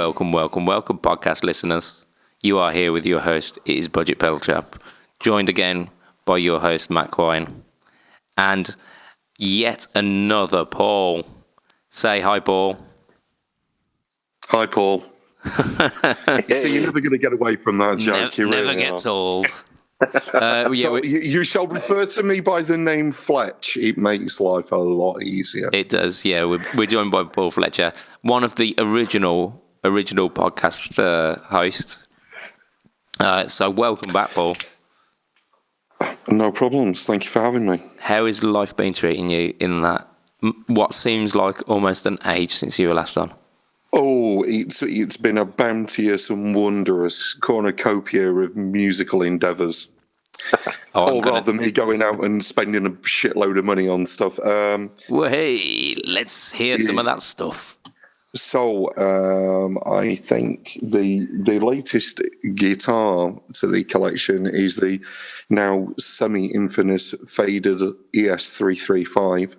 welcome, podcast listeners. You are here with your host, it is Budget Pedal Chap, joined again by your host, Matt Quine, and yet another Paul. Say hi, Paul. Hi, Paul. So you're never going to get away from that joke. Never gets old. You shall refer to me by the name Fletch. It makes life a lot easier. It does, yeah. We're joined by Paul Fletcher, one of the original podcast hosts. So welcome back, Paul. No problems. Thank you for having me. How has life been treating you in that what seems like almost an age since you were last on? Oh, it's been a bounteous and wondrous cornucopia of musical endeavours. Rather me going out and spending a shitload of money on stuff. Well, hey, let's hear some of that stuff. So, I think the latest guitar to the collection is the now semi-infamous faded ES335.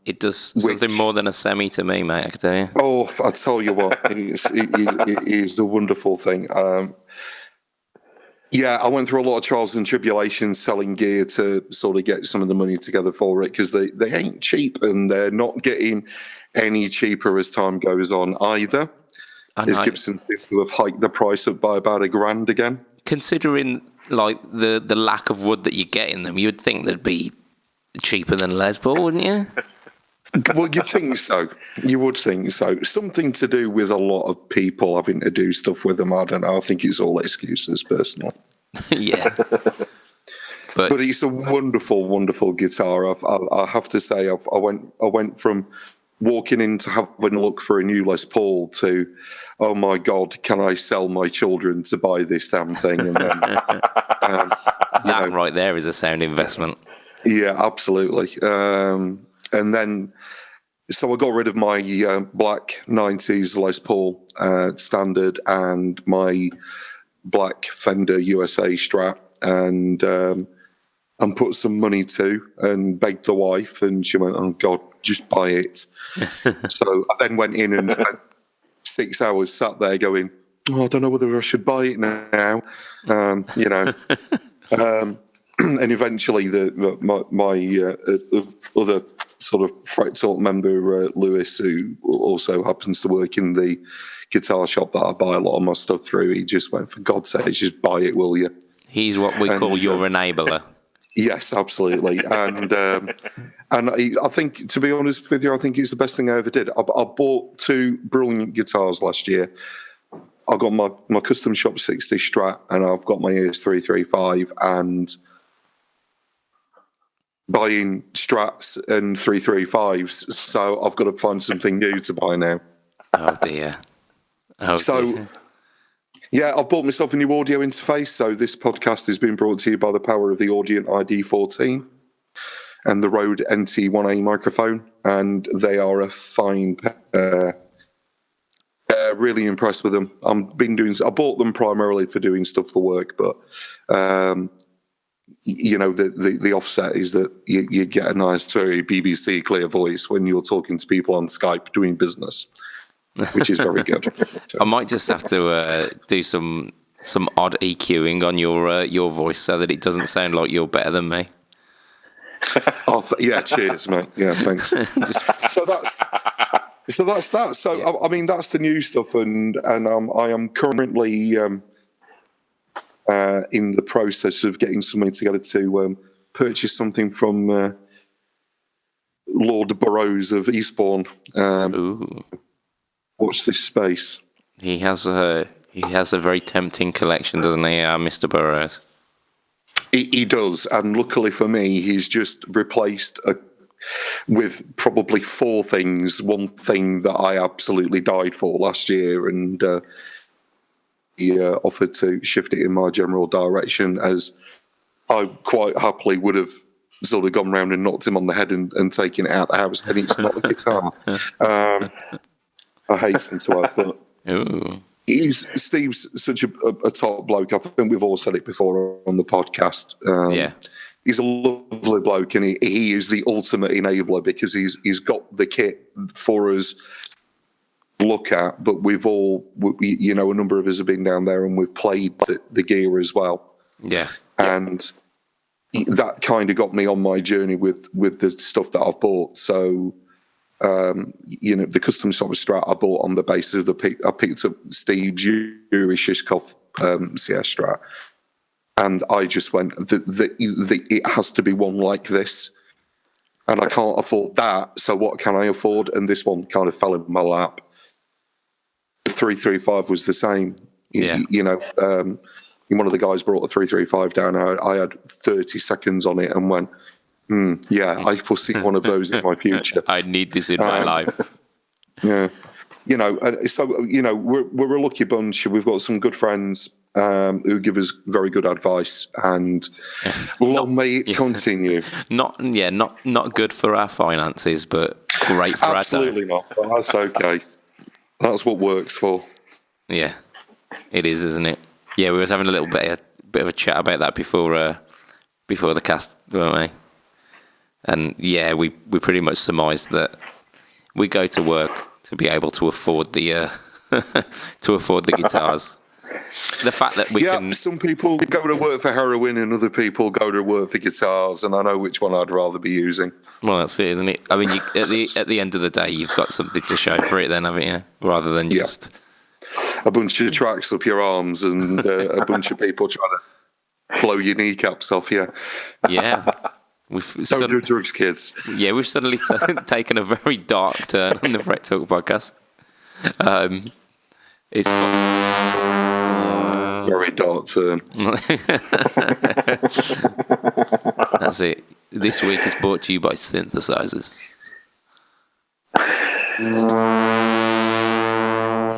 It does something more than a semi to me, mate, I can tell you. Oh, I tell you what, it is a wonderful thing. I went through a lot of trials and tribulations selling gear to sort of get some of the money together for it, because they ain't cheap, and they're not getting any cheaper as time goes on either. As Gibson seems to have hiked the price up by about $1,000 again. Considering like the lack of wood that you get in them, you would think they'd be cheaper than Les Paul, wouldn't you? Well, you'd think so. You would think so. Something to do with a lot of people having to do stuff with them. I don't know. I think it's all excuses, personally. Yeah. But it's a wonderful, wonderful guitar. I have to say, I went from walking in to having a look for a new Les Paul to, oh my God, can I sell my children to buy this damn thing? And then, that right there is a sound investment. Yeah, absolutely. And then, so I got rid of my black 90s Les Paul standard and my black Fender USA Strat, and put some money to, and begged the wife, and she went, oh God, just buy it. So I then went in and spent 6 hours sat there going, oh, I don't know whether I should buy it now. And eventually my other sort of Fret Talk member, Lewis, who also happens to work in the guitar shop that I buy a lot of my stuff through, he just went, for God's sake, just buy it, will you? He's what we call your enabler. Yes, absolutely. And I think, to be honest with you, I think it's the best thing I ever did. I bought 2 brilliant guitars last year. I got my Custom Shop 60 Strat, and I've got my ES335, and buying Strats and 335s, so I've got to find something new to buy now. Oh dear. Yeah, I've bought myself a new audio interface, so this podcast has been brought to you by the power of the Audient ID14 and the Rode NT1A microphone, and they are a fine pair. Really impressed with them. I bought them primarily for doing stuff for work, but the offset is that you get a nice, very BBC clear voice when you're talking to people on Skype doing business, which is very good. I might just have to do some odd EQing on your voice so that it doesn't sound like you're better than me. Yeah, cheers, mate. Yeah, thanks. So that's that. So yeah. I mean, that's the new stuff, and I am currently in the process of getting some money together to purchase something from Lord Burrows of Eastbourne. Watch this space. He has a very tempting collection, doesn't he, Mr. Burrows? He does, and luckily for me, he's just replaced with probably 4 things. One thing that I absolutely died for last year, and he offered to shift it in my general direction, as I quite happily would have sort of gone round and knocked him on the head and taken it out the house, and it's not a guitar. I hasten to add, but Steve's such a top bloke. I think we've all said it before on the podcast. He's a lovely bloke, and he is the ultimate enabler, because he's got the kit for us look at, but a number of us have been down there and we've played the gear as well. Yeah. And that kind of got me on my journey with the stuff that I've bought. So, the custom software Strat I bought on the basis of I picked up Steve's Yuri Shishkov CS Strat, and I just went, it has to be one like this, and I can't afford that. So what can I afford? And this one kind of fell in my lap. The 335 was the same. Yeah. One of the guys brought the 335 down. I had 30 seconds on it and went, I foresee one of those in my future. I need this in my life. Yeah. We're a lucky bunch. We've got some good friends who give us very good advice, and long may it continue. Not good for our finances, but great for Absolutely our time. Not. But that's okay. That's what works for. Yeah, it is, isn't it? Yeah, we was having a little bit of a chat about that before the cast, weren't we? And yeah, we pretty much surmised that we go to work to be able to afford the guitars. The fact that we can. Some people go to work for heroin and other people go to work for guitars, and I know which one I'd rather be using. Well, that's it, isn't it? I mean, at the end of the day, you've got something to show for it, then, haven't you? Rather than just a bunch of tracks up your arms and a bunch of people trying to blow your kneecaps off you. Yeah. Don't do drugs, kids. Yeah, we've suddenly taken a very dark turn on the Fret Talk podcast. It's very dark turn. That's it. This week is brought to you by synthesizers.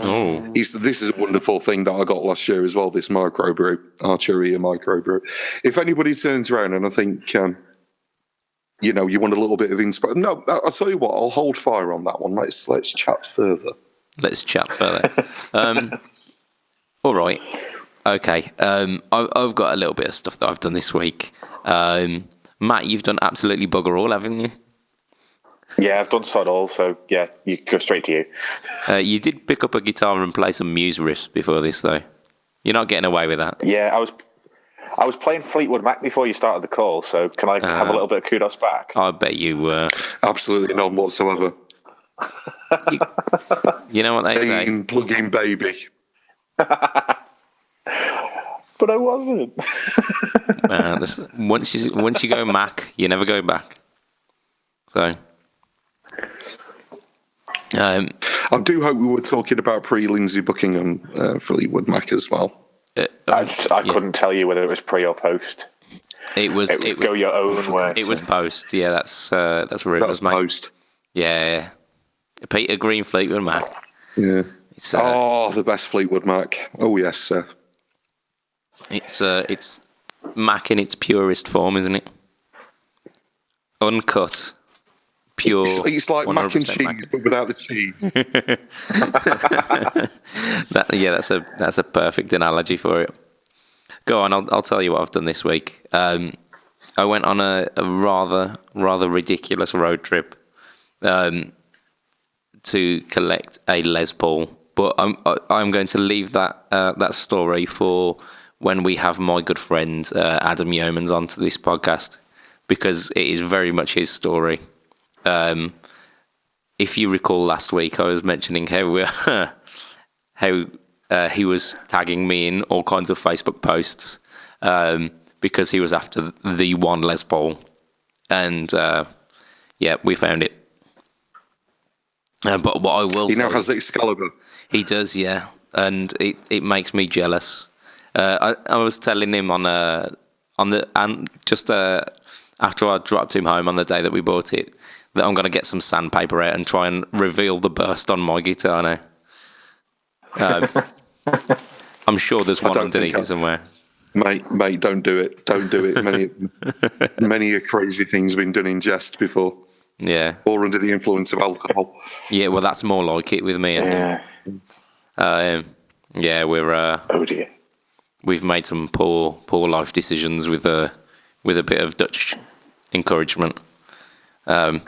Oh, This is a wonderful thing that I got last year as well. This microbrew, Archeria microbrew. If anybody turns around and I think, you want a little bit of inspiration, no, I'll tell you what. I'll hold fire on that one. Let's chat further. Let's chat further. All right. Okay. I've got a little bit of stuff that I've done this week. Matt, you've done absolutely bugger all, haven't you? Yeah, I've done sod all, so yeah, you go straight to you. You did pick up a guitar and play some Muse riffs before this, though. You're not getting away with that. Yeah, I was playing Fleetwood Mac before you started the call, so can I have a little bit of kudos back? I bet you were. Absolutely none whatsoever. You know what they say? Plug-in baby. But I wasn't. Once you go Mac, you never go back. So, I do hope we were talking about pre-Lindsay Buckingham Fleetwood Mac as well. I couldn't tell you whether it was pre or post. It was go your own way. It was post. Yeah, that's rumours, That was mate. post. Yeah. Peter Green Fleetwood Mac. Yeah. It's the best Fleetwood Mac. Oh yes, sir. It's Mac in its purest form, isn't it? Uncut, pure. It's like mac and cheese, Mac. but without the cheese. That's a perfect analogy for it. Go on, I'll tell you what I've done this week. I went on a rather ridiculous road trip to collect a Les Paul, but I'm going to leave that story for when we have my good friend Adam Yeomans onto this podcast, because it is very much his story. If you recall last week, I was mentioning how he was tagging me in all kinds of Facebook posts because he was after the one Les Paul, and we found it. But what I will, he now has Excalibur. He does, yeah, and it makes me jealous. I was telling him after I dropped him home on the day that we bought it, that I'm going to get some sandpaper out and try and reveal the burst on my guitar now. I'm sure there's one underneath it somewhere. Mate, don't do it. Don't do it. Many a crazy thing's been done in jest before. Yeah. Or under the influence of alcohol. Yeah, well, that's more like it with me and him. We're... oh, dear. We've made some poor life decisions with a bit of Dutch encouragement. But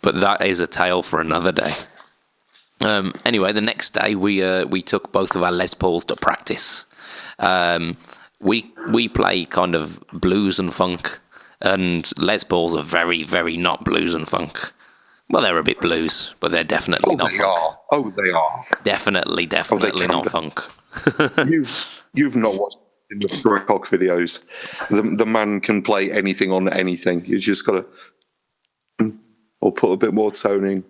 that is a tale for another day. Anyway, the next day we took both of our Les Pauls to practice. We play kind of blues and funk, and Les Pauls are very, very not blues and funk. Well, they're a bit blues, but they're definitely not they funk. are. Oh, they are. Definitely not funk. You've not watched the Greg Hawk videos. The man can play anything on anything. You just got to, or put a bit more tone in,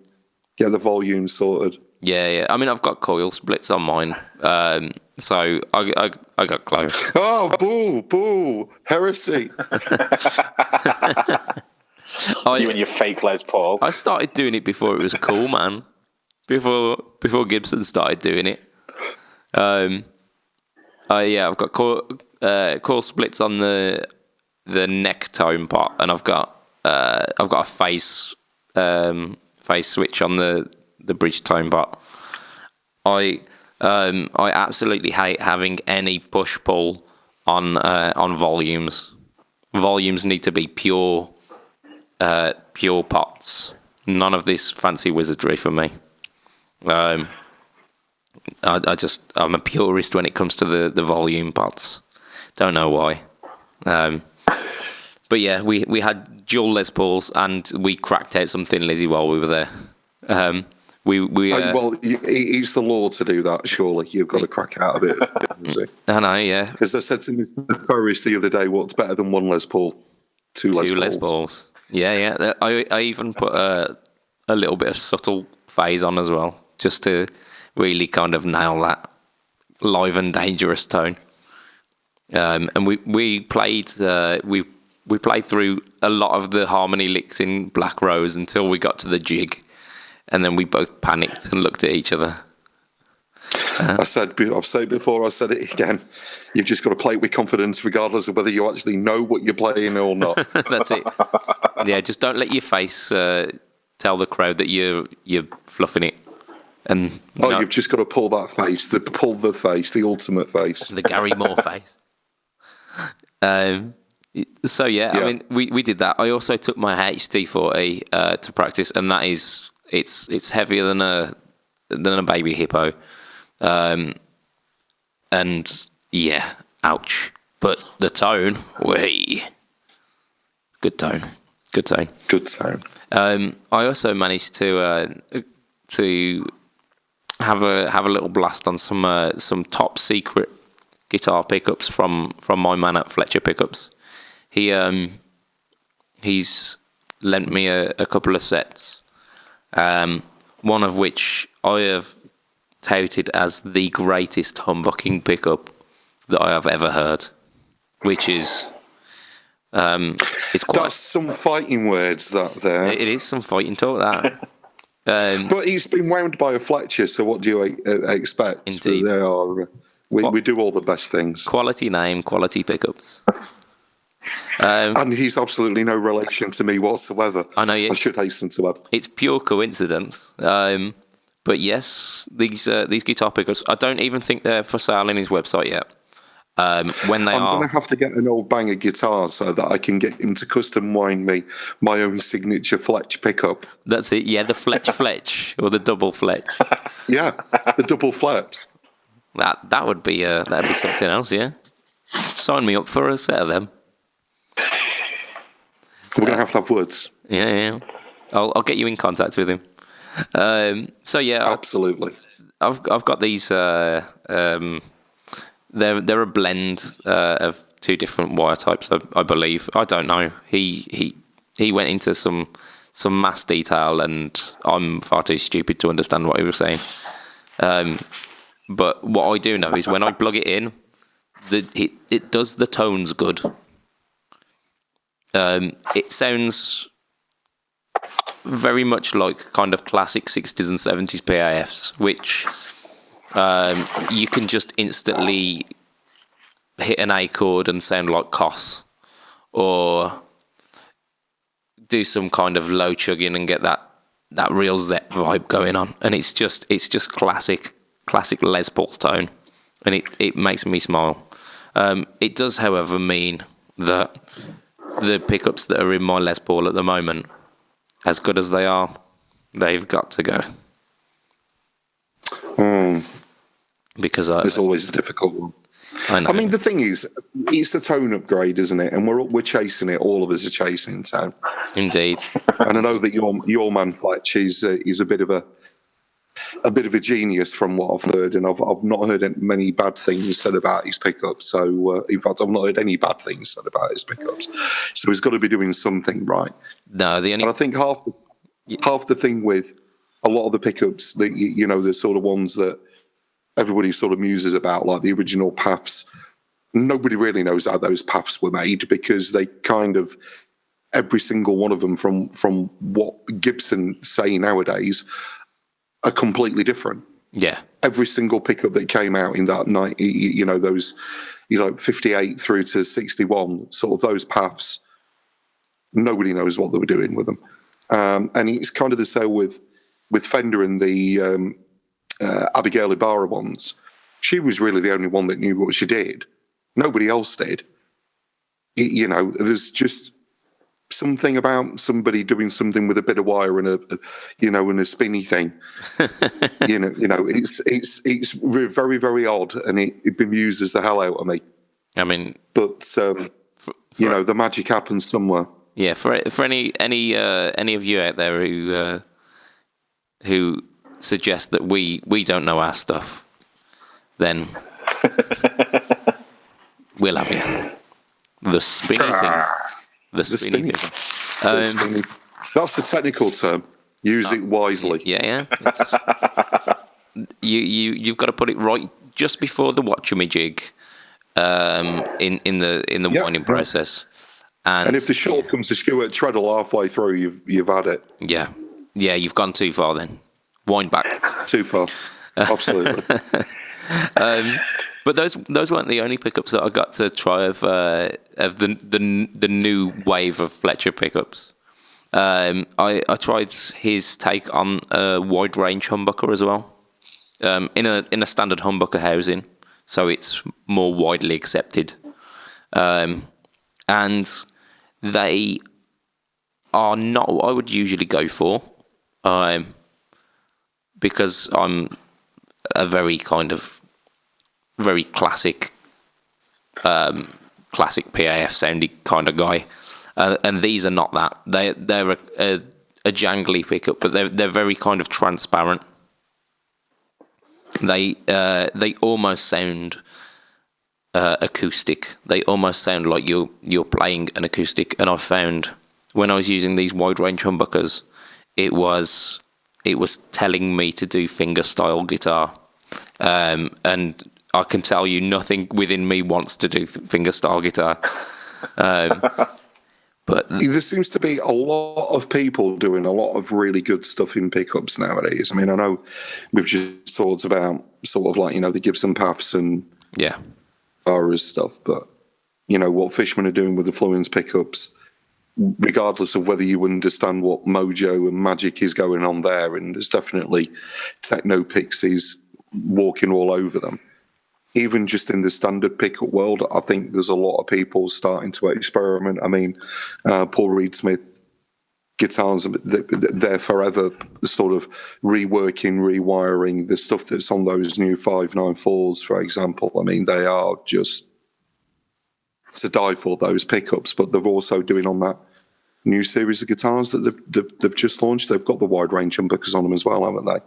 get the volume sorted. Yeah. I mean, I've got coil splits on mine, so I got close. Oh, boo, heresy. You and your fake Les Paul. I started doing it before it was cool, man. Before Gibson started doing it. I've got coil splits on the neck tone pot, and I've got a phase switch on the bridge tone pot. I absolutely hate having any push pull on volumes. Volumes need to be pure pots. None of this fancy wizardry for me. I'm a purist when it comes to the volume pots. Don't know why. But yeah, we had dual Les Pauls, and we cracked out some Thin Lizzy while we were there. Well, it's the law to do that. Surely you've got to crack out a bit. I know, yeah. Because I said to Mr. Ferris the other day, what's better than one Les Paul? Two Les Pauls. Yeah. I even put a little bit of subtle phase on as well, just to really kind of nail that live and dangerous tone. And we played through a lot of the harmony licks in Black Rose until we got to the jig, and then we both panicked and looked at each other. I've said it before, I said it again. You've just got to play it with confidence, regardless of whether you actually know what you're playing or not. That's it. Yeah, just don't let your face tell the crowd that you're fluffing it. And you've just got to pull that face, the ultimate face, the Gary Moore face. So yeah, I mean, we did that. I also took my HT40 to practice, and that is it's heavier than a baby hippo. And yeah, ouch. But the tone, good tone. I also managed to have a little blast on some top secret guitar pickups from my man at Fletcher Pickups. He's lent me a couple of sets, one of which I have touted as the greatest humbucking pickup that I have ever heard, which is it's quite. That's some fighting words there. It is some fighting talk, that. But he's been wound by a Fletcher, so what do you expect? Indeed. They are. We do all the best things. Quality name, quality pickups. And he's absolutely no relation to me whatsoever. I know. I should hasten to add. It's pure coincidence. But yes, these guitar pickups, I don't even think they're for sale in his website yet. When they I'm going to have to get an old banger guitar so that I can get him to custom wind me my own signature Fletch pickup. That's it. Yeah, the Fletch or the double Fletch. Yeah, the double Fletch. That would be that'd be something else. Yeah, sign me up for a set of them. We're going to have words. Yeah. I'll get you in contact with him. So yeah, absolutely. I've got these. They're a blend of two different wire types, I believe. I don't know. He went into some mass detail, and I'm far too stupid to understand what he was saying. But what I do know is when I plug it in, it does the tones good. It sounds very much like kind of classic 60s and 70s PAFs, which you can just instantly hit an A chord and sound like Koss, or do some kind of low chugging and get that real Zep vibe going on, and it's just classic Les Paul tone, and it makes me smile. It does, however, mean that the pickups that are in my Les Paul at the moment, as good as they are, they've got to go. because It's always a difficult one. I know. I mean, the thing is, it's a tone upgrade, isn't it? And we're chasing it. All of us are chasing so. Indeed. And I know that your man Fletch is a bit of a genius from what I've heard, and I've not heard many bad things said about his pickups. So, in fact, I've not heard any bad things said about his pickups. So he's got to be doing something right. No, And I think half the thing with a lot of the pickups, that the sort of ones that everybody sort of muses about, like the original PAFs, nobody really knows how those PAFs were made, because they kind of, every single one of them from what Gibson say nowadays, are completely different. Yeah. Every single pickup that came out in that night, those 58 through to 61, sort of those PAFs, nobody knows what they were doing with them. And it's kind of the same with Fender and the Abigail Ibarra ones. She was really the only one that knew what she did. Nobody else did. There's just something about somebody doing something with a bit of wire and a spinny thing. It's very, very odd, and it bemuses the hell out of me. I mean, but the magic happens somewhere. Yeah, for any of you out there who suggest that we don't know our stuff, then we'll have you. The spinny thing. The spinny thing. That's the technical term. Use it wisely. Yeah. You've got to put it right just before the watch-a-me-jig in the winding process. And if the short comes to Stuart Treadle halfway through, you've had it. Yeah, you've gone too far then. Wind back. Too far. Absolutely. But those weren't the only pickups that I got to try of the new wave of Fletcher pickups. I tried his take on a wide range humbucker as well, in a standard humbucker housing, so it's more widely accepted, and they are not what I would usually go for, because I'm a very classic PAF sounding kind of guy, and these are not that. They're a jangly pickup, but they're very kind of transparent. They almost sound acoustic. They almost sound like you're playing an acoustic. And I found when I was using these wide range humbuckers, it was telling me to do fingerstyle guitar, and I can tell you nothing within me wants to do fingerstyle guitar. But there seems to be a lot of people doing a lot of really good stuff in pickups nowadays. I mean, I know we've just talked about sort of like, the Gibson PAFs and Aras stuff, but what Fishman are doing with the Fluence pickups, regardless of whether you understand what mojo and magic is going on there, and there's definitely techno pixies walking all over them. Even just in the standard pickup world, I think there's a lot of people starting to experiment. I mean, Paul Reed Smith guitars, they're forever sort of reworking, rewiring the stuff that's on those new 594s, for example. I mean, they are just to die for, those pickups, but they're also doing on that new series of guitars that they've just launched. They've got the wide range humbuckers on them as well, haven't they?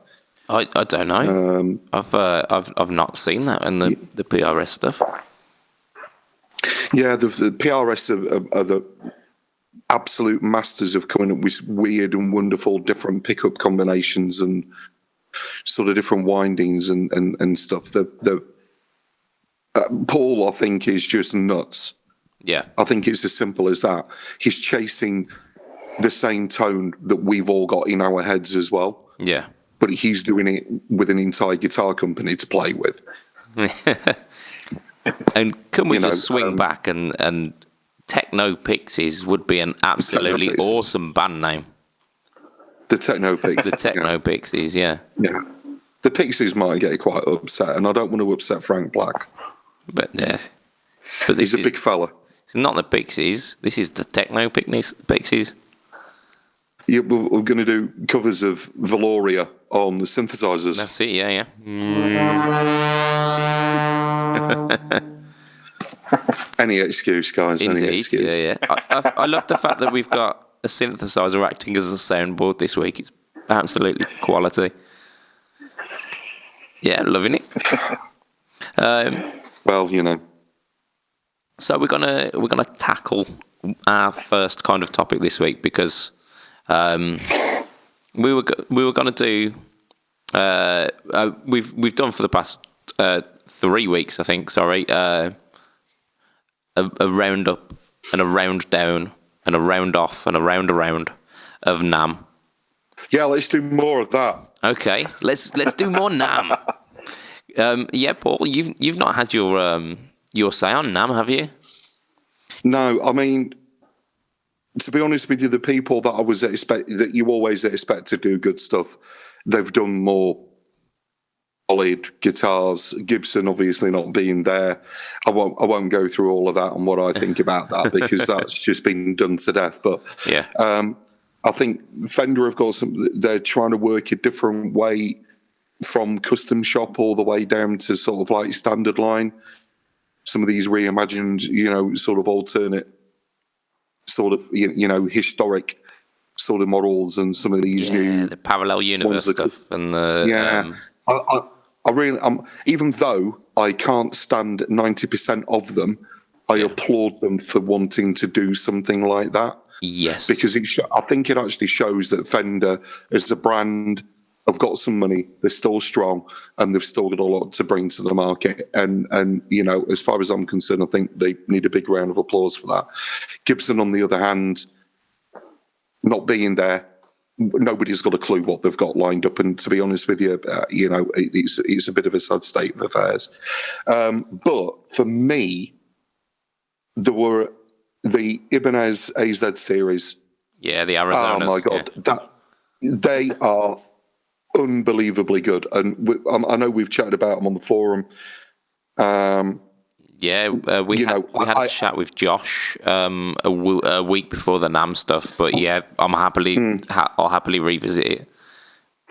I don't know. I've not seen that in the PRS stuff. Yeah, the PRS are the absolute masters of coming up with weird and wonderful different pickup combinations and sort of different windings and stuff. Paul, I think, is just nuts. Yeah, I think it's as simple as that. He's chasing the same tone that we've all got in our heads as well. Yeah. But he's doing it with an entire guitar company to play with. And can we just swing back and Techno Pixies would be an absolutely awesome band name. The Techno Pixies. The Techno Pixies, yeah. Yeah. The Pixies might get quite upset, and I don't want to upset Frank Black. But he's a big fella. It's not the Pixies. This is the Techno Pixies. Yeah, we're going to do covers of Valoria on the synthesizers. That's it. Yeah. Any excuse, guys. Any Indeed. excuse. Yeah. I love the fact that we've got a synthesizer acting as a soundboard this week. It's absolutely quality. Yeah, loving it. Well, you know. So we're gonna tackle our first kind of topic this week because we were gonna do we've done for the past 3 weeks, I think. Sorry, a round up and a round down and a round off and a round around of NAMM. Yeah, let's do more of that. Okay, let's do more NAMM. Yeah, Paul, you've not had your say on NAMM, have you? No, I mean, to be honest with you, the people that you always expect to do good stuff, they've done more solid guitars. Gibson obviously not being there. I won't go through all of that and what I think about that because that's just been done to death. But Yeah. I think Fender have got they're trying to work a different way from custom shop all the way down to sort of like standard line. Some of these reimagined, sort of alternate, sort of, historic sort of models and some of these new... the parallel universe stuff and the... Yeah. I really... even though I can't stand 90% of them, I applaud them for wanting to do something like that. Yes. Because I think it actually shows that Fender, as a brand, have got some money, they're still strong, and they've still got a lot to bring to the market. And as far as I'm concerned, I think they need a big round of applause for that. Gibson, on the other hand, not being there, nobody's got a clue what they've got lined up. And to be honest with you, it's a bit of a sad state of affairs. But for me, there were the Ibanez AZ series. Yeah, the Arizonas. Oh my God, they are unbelievably good, and I know we've chatted about them on the forum. We had a chat with Josh a week before the NAMM stuff, but yeah, I'll happily revisit it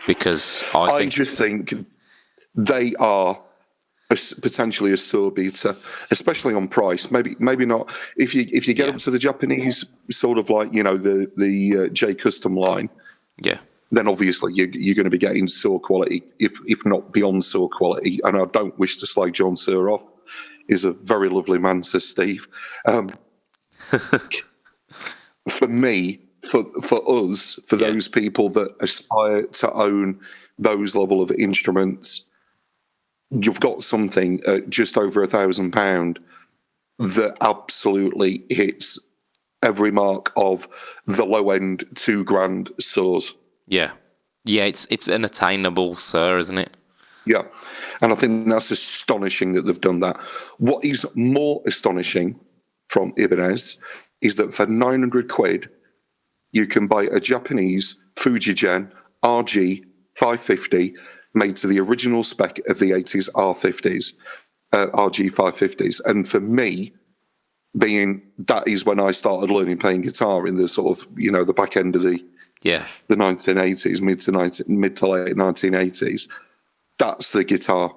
because I just think they are potentially a sore beater, especially on price. Maybe not if you get up to the Japanese sort of like the J Custom line. Yeah. Then obviously you're going to be getting SOAR quality, if not beyond SOAR quality. And I don't wish to slag John Suhr off. He's a very lovely man, says Steve. For me, for us, for those people that aspire to own those level of instruments, you've got something at just over £1,000 that absolutely hits every mark of the low end $2,000 SOARs. Yeah, it's an attainable Suhr, isn't it? Yeah, and I think that's astonishing that they've done that. What is more astonishing from Ibanez is that for £900, you can buy a Japanese Fujigen RG 550 made to the original spec of the 80s R50s, RG 550s. And for me, that is when I started learning playing guitar in the sort of, the back end of the 1980s, mid to late 1980s. That's the guitar.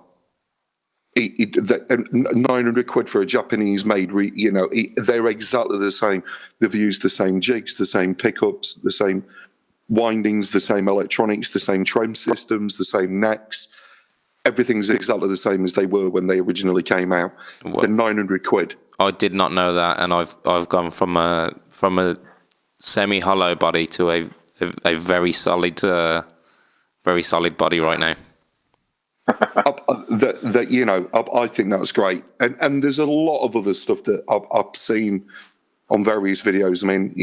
£900 for a Japanese made, they're exactly the same. They've used the same jigs, the same pickups, the same windings, the same electronics, the same trem systems, the same necks. Everything's exactly the same as they were when they originally came out. They're £900. I did not know that, and I've gone from a semi-hollow body to a very solid body right now. I think that's great, and there's a lot of other stuff that I've seen on various videos. I mean,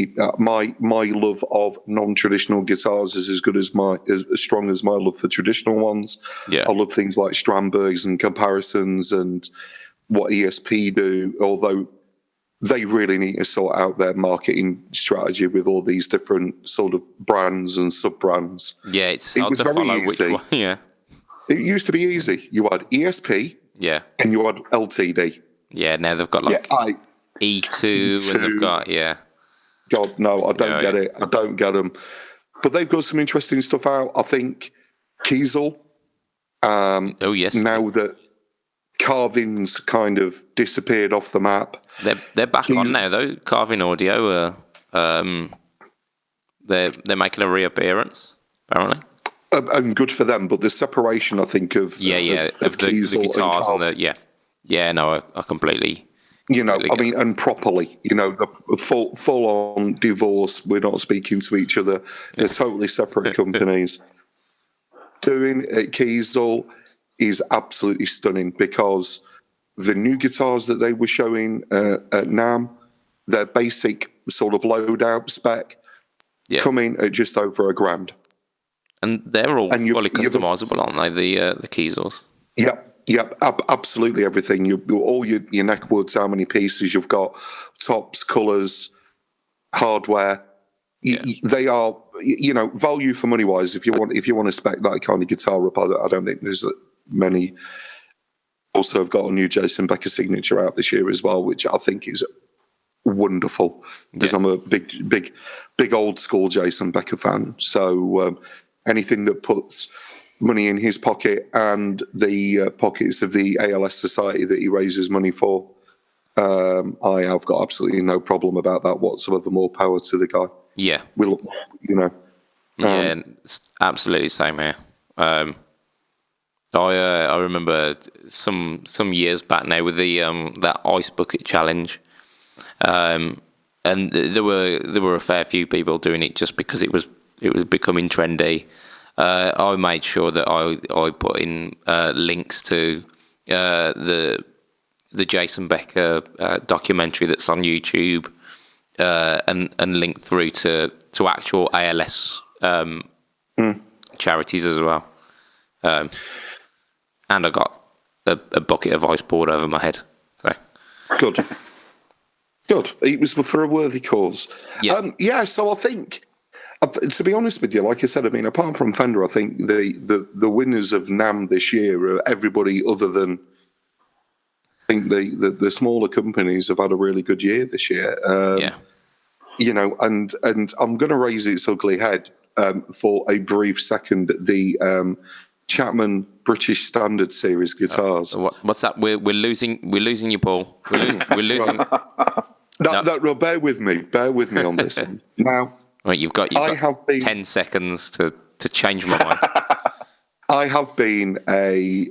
my love of non-traditional guitars is as strong as my love for traditional ones. Yeah, I love things like Strandbergs and comparisons and what ESP do, although they really need to sort out their marketing strategy with all these different sort of brands and sub-brands. Yeah, it's hard to follow which one. Yeah. It used to be easy. You had ESP, and you had LTD. Yeah, now they've got E2, and they've got God, no, I don't get it. I don't get them. but they've got some interesting stuff out. I think Kiesel. Oh yes. Now that Carvin's kind of disappeared off the map, they're back on now though. Carvin Audio, they're making a reappearance apparently. And good for them. But the separation, I think, of the guitars and the no, I completely. And properly, the full on divorce. We're not speaking to each other. They're totally separate companies. Doing at Kiesel is absolutely stunning because the new guitars that they were showing at NAMM, their basic sort of loadout spec, coming at just over $1,000. And they're all fully customizable, aren't they? The Kiesels. Yep, absolutely everything. All your neckwoods, how many pieces you've got, tops, colours, hardware. They are, value for money wise. If you want to spec that kind of guitar up, I don't think there's many. Also, have got a new Jason Becker signature out this year as well, which I think is wonderful because I'm a big old school Jason Becker fan. So anything that puts money in his pocket and the pockets of the ALS Society that he raises money for, I have got absolutely no problem about that whatsoever. More power to the guy. Yeah. It's absolutely same here. I remember some years back now with the that ice bucket challenge, and there were a fair few people doing it just because it was becoming trendy. I made sure that I put in links to the Jason Becker documentary that's on YouTube. And link through to actual ALS charities as well. And I got a bucket of ice poured over my head. So good. It was for a worthy cause. So I think, to be honest with you, like I said, apart from Fender, I think the winners of NAMM this year are everybody other than. I think the smaller companies have had a really good year this year. And I'm going to raise its ugly head for a brief second. The Chapman British Standard Series guitars. What's that? We're losing you, Paul. We're losing. No, bear with me on this one. Now, right, you've got 10 seconds to change my mind. I have been a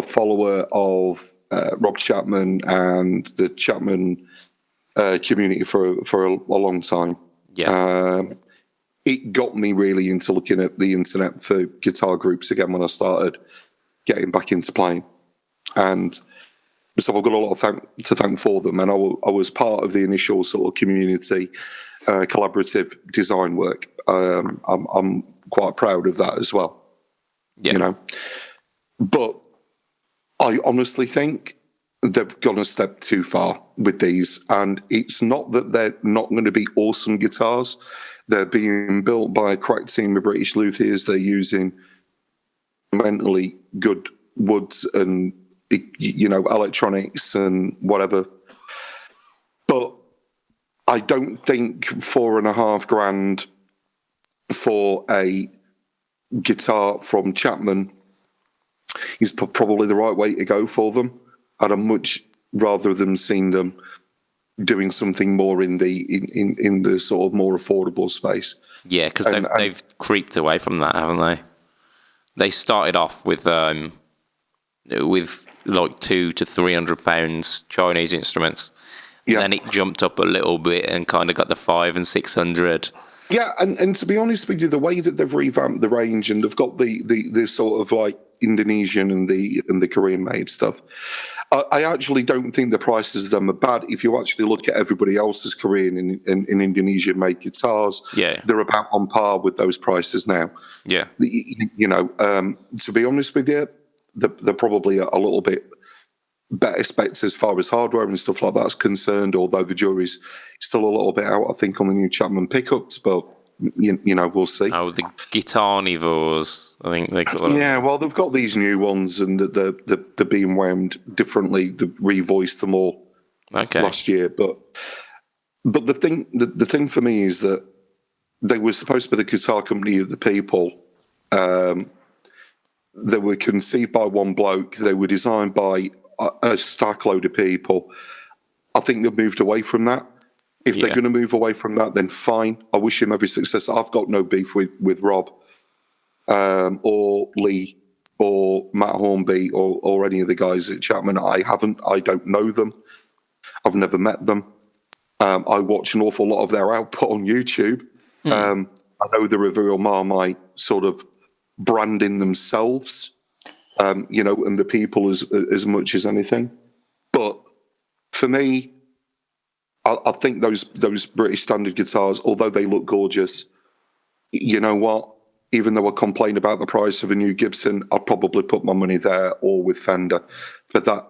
follower of Rob Chapman and the Chapman community for a long time. It got me really into looking at the internet for guitar groups again when I started getting back into playing, and so I've got a lot to thank for them. And I was part of the initial sort of community collaborative design work. I'm quite proud of that as well. But I honestly think they've gone a step too far with these, and it's not that they're not going to be awesome guitars. They're being built by a crack team of British luthiers. They're using mentally good woods and electronics and whatever. But I don't think $4,500 for a guitar from Chapman is probably the right way to go for them. I'd much rather them seeing them doing something more in the sort of more affordable space. Yeah, because they've creeped away from that, haven't they? They started off with like £200 to £300 Chinese instruments. Yeah. Then it jumped up a little bit and kind of got the $500 and $600. Yeah, and to be honest with you, the way that they've revamped the range and they've got the sort of like Indonesian and the Korean made stuff, I actually don't think the prices of them are bad. If you actually look at everybody else's Korean and Indonesian made guitars, they're about on par with those prices now. Yeah, to be honest with you, they're probably a little bit better specs as far as hardware and stuff like that's concerned, although the jury's still a little bit out, I think, on the new Chapman pickups, but we'll see. Oh, the Guitar Nivores, I think they call them. Yeah, well, they've got these new ones and they're being wound differently. They revoiced them all last year, but the thing for me is that they were supposed to be the guitar company of the people. They were conceived by one bloke. They were designed by a stack load of people. I think they've moved away from that. If they're going to move away from that, then fine. I wish him every success. I've got no beef with Rob or Lee or Matt Hornby or any of the guys at Chapman. I don't know them. I've never met them. I watch an awful lot of their output on YouTube. I know they're a real Marmite sort of branding themselves, and the people as much as anything. But for me, I think those British standard guitars, although they look gorgeous, you know what? Even though I complain about the price of a new Gibson, I'd probably put my money there or with Fender for that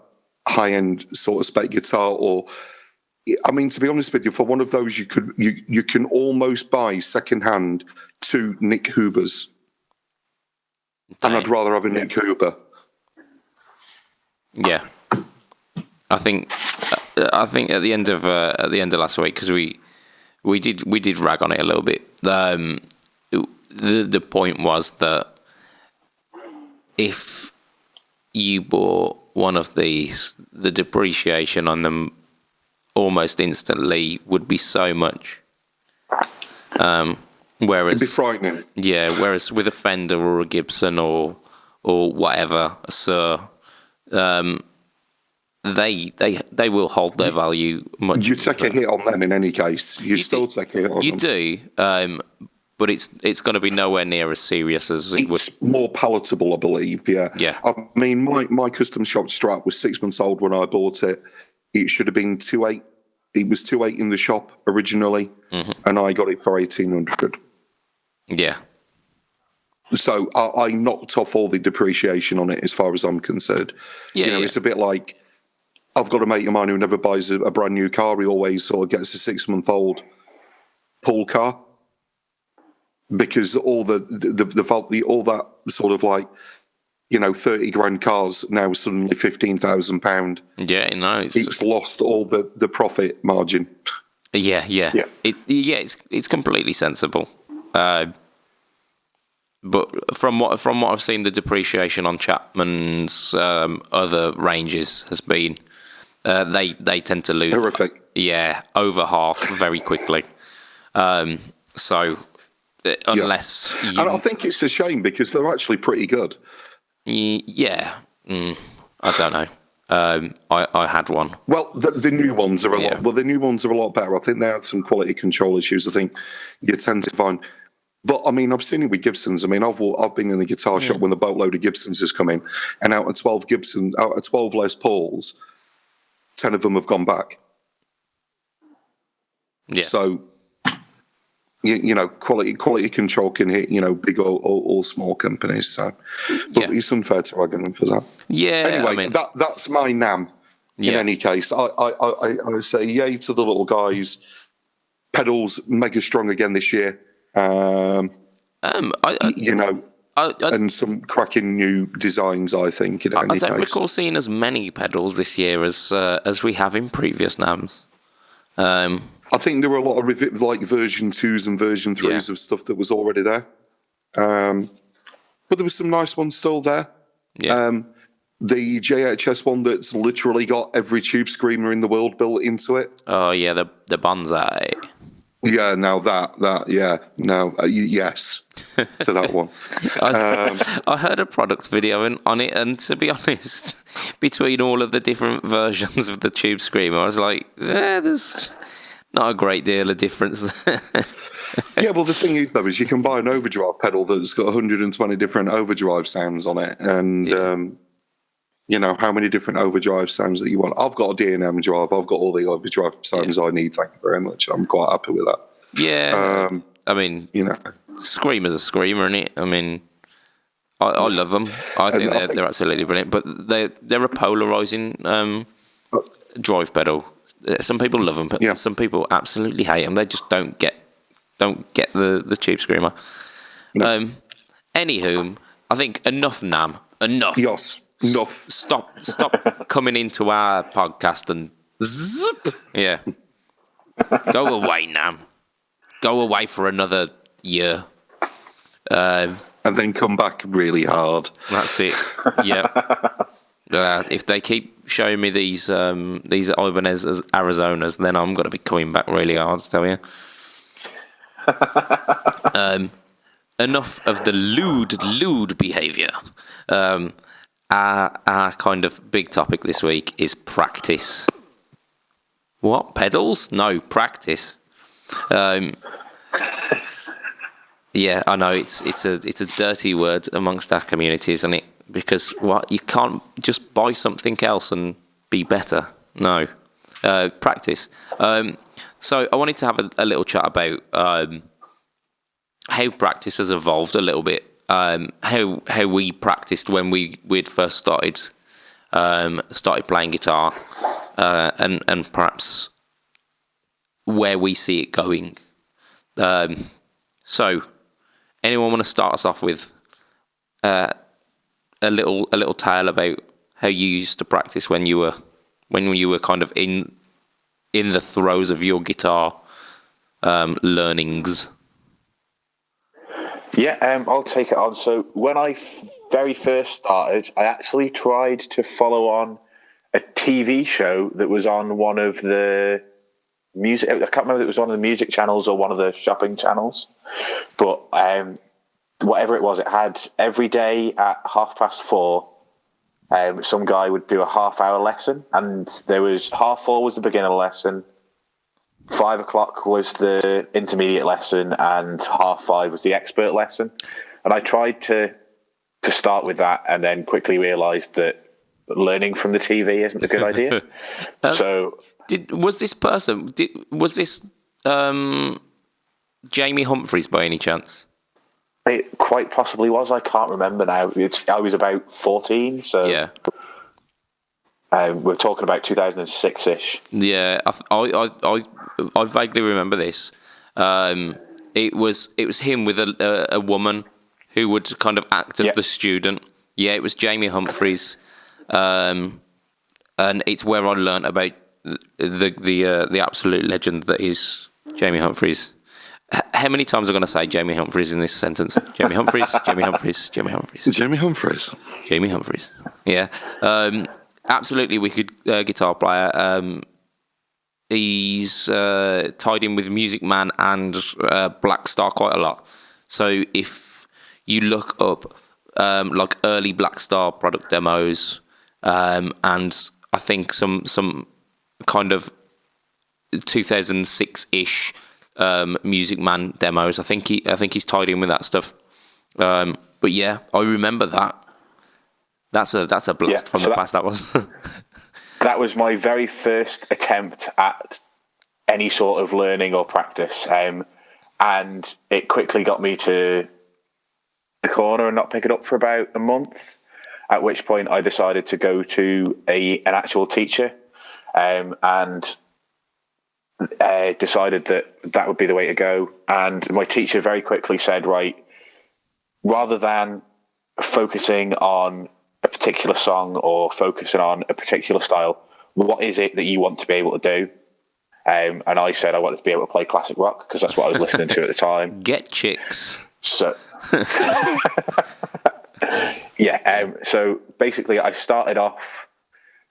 high-end sort of spec guitar. Or, I mean, to be honest with you, for one of those, you can almost buy second-hand 2 Nick Hubers. And I'd rather have a Nick Huber. Yeah, I think at the end of last week, because we did rag on it a little bit. The point was that if you bought one of these, the depreciation on them almost instantly would be so much. Whereas it'd be frightening. Yeah, whereas with a Fender or a Gibson or whatever, a Sir, they will hold their value much. You take a hit on them in any case. You still take a hit on them. You do, but it's going to be nowhere near as serious as it would. It's more palatable, I believe. Yeah. Yeah. I mean, my custom shop Strat was 6 months old when I bought it. It should have been 2.8. It was 2.8 in the shop originally, and I got it for 1,800. Yeah. So I knocked off all the depreciation on it as far as I'm concerned. Yeah, It's a bit like I've got a mate of mine who never buys a brand new car. He always sort of gets a 6-month-old pool car because all the all that sort of like 30 grand cars now suddenly £15,000. Yeah, no, it's lost all the profit margin. Yeah. It's completely sensible. But from what I've seen, the depreciation on Chapman's other ranges has been they tend to lose horrific. Yeah, over half very quickly. So unless and I think it's a shame because they're actually pretty good. Yeah, I don't know. I had one. Well, the new ones are a lot. Well, the new ones are a lot better. I think they had some quality control issues. I think you tend to find. But I mean, I've seen it with Gibsons. I mean, I've been in the guitar shop when the boatload of Gibsons has come in, and out of 12 Les Pauls, 10 of them have gone back. Yeah. So, quality control can hit big or small companies. So, but it's unfair to rag on them for that. Yeah. Anyway, that's my NAM. In any case, I say yay to the little guys. Pedals mega strong again this year. And some cracking new designs. I think. I don't recall seeing as many pedals this year as we have in previous NAMs. I think there were a lot of like version 2s and version 3s of stuff that was already there, but there was some nice ones still there. Yeah. The JHS one that's literally got every tube screamer in the world built into it. Oh yeah, the Bonsai. Yeah, now yes to that one. I heard a product video on it, and to be honest, between all of the different versions of the Tube Screamer, I was like, there's not a great deal of difference. Yeah, well, the thing is, though, is you can buy an overdrive pedal that's got 120 different overdrive sounds on it, and how many different overdrive sounds that you want. I've got a D&M drive. I've got all the overdrive sounds I need. Thank you very much. I'm quite happy with that. Yeah. I mean, Screamer's a screamer, isn't it? I mean, I love them. I think they're absolutely brilliant. But they're a polarizing drive pedal. Some people love them, but some people absolutely hate them. They just don't get the Tube Screamer. No. Anywho, I think enough NAM. Enough. Yes. Enough. Stop coming into our podcast and zip. Yeah. Go away, NAM. Go away for another year. Um, And then come back really hard. That's it. Yeah. If they keep showing me these Ibanez as Arizonas, then I'm going to be coming back really hard, to tell you. Enough of the lewd behaviour. Our kind of big topic this week is practice. What? Pedals? No, practice. Yeah, I know it's a dirty word amongst our community, isn't it? Because what, you can't just buy something else and be better. No, practice. So I wanted to have a little chat about how practice has evolved a little bit. How we practiced when we'd first started playing guitar, and perhaps where we see it going. So, anyone want to start us off with a little tale about how you used to practice when you were kind of in the throes of your guitar learnings? Yeah, I'll take it on. So when I very first started, I actually tried to follow on a TV show that was on one of the music. I can't remember if it was one of the music channels or one of the shopping channels, but whatever it was, it had every day at 4:30. Some guy would do a half-hour lesson, and there was 4:30 was the beginner lesson, 5:00 was the intermediate lesson, and 5:30 was the expert lesson. And I tried to start with that, and then quickly realised that learning from the TV isn't a good idea. So, was this Jamie Humphries by any chance? It quite possibly was. I can't remember now. I was about 14, so yeah. We're talking about 2006-ish. Yeah, I vaguely remember this. It was him with a woman who would kind of act as the student. Yeah, it was Jamie Humphries, and it's where I learnt about the absolute legend that is Jamie Humphries. How many times am I going to say Jamie Humphries in this sentence? Jamie Humphries, Jamie Humphries, Jamie Humphries. Jamie Humphries. Jamie Humphries. Yeah. Absolutely wicked guitar player. He's tied in with Music Man and Black Star quite a lot. So if you look up like early Black Star product demos, and I think some kind of 2006-ish Music Man demos, I think he's tied in with that stuff. But yeah, I remember that. That's a blast from the past. That was. That was my very first attempt at any sort of learning or practice, and it quickly got me to the corner and not pick it up for about a month. At which point, I decided to go to an actual teacher, and decided that would be the way to go. And my teacher very quickly said, right, rather than focusing on a particular song or focusing on a particular style, what is it that you want to be able to do? And I said I wanted to be able to play classic rock because that's what I was listening to at the time. Get chicks. So, yeah. So basically, I started off,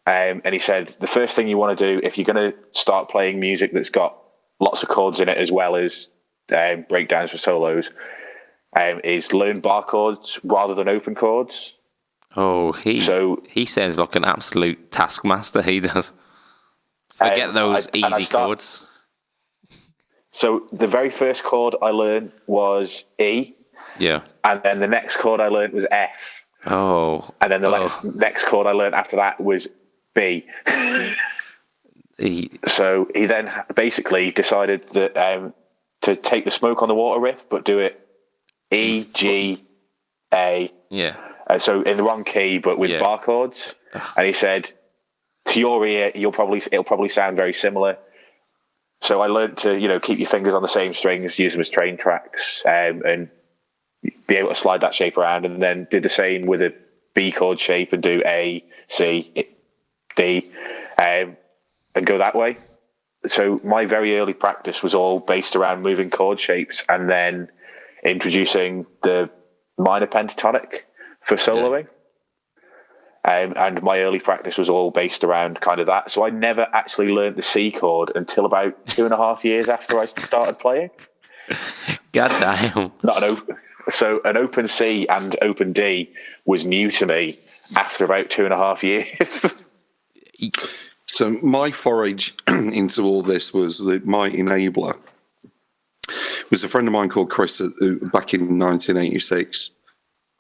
and he said the first thing you want to do if you're going to start playing music that's got lots of chords in it as well as breakdowns for solos, is learn bar chords rather than open chords. Oh, he sounds like an absolute taskmaster. He does. Forget those easy chords. So the very first chord I learned was E. Yeah. And then the next chord I learned was F. Oh. And then the next chord I learned after that was B. So he then basically decided that to take the Smoke on the Water riff, but do it E, G, A. Yeah. So in the wrong key, but with bar chords. And he said, to your ear, it'll probably sound very similar. So I learned to, keep your fingers on the same strings, use them as train tracks, and be able to slide that shape around, and then did the same with a B chord shape and do A, C, D, and go that way. So my very early practice was all based around moving chord shapes, and then introducing the minor pentatonic for soloing. And my early practice was all based around kind of that. So I never actually learned the C chord until about 2.5 years after I started playing. God damn. So an open C and open D was new to me after about 2.5 years. So my forage into all this was my enabler was a friend of mine called Chris back in 1986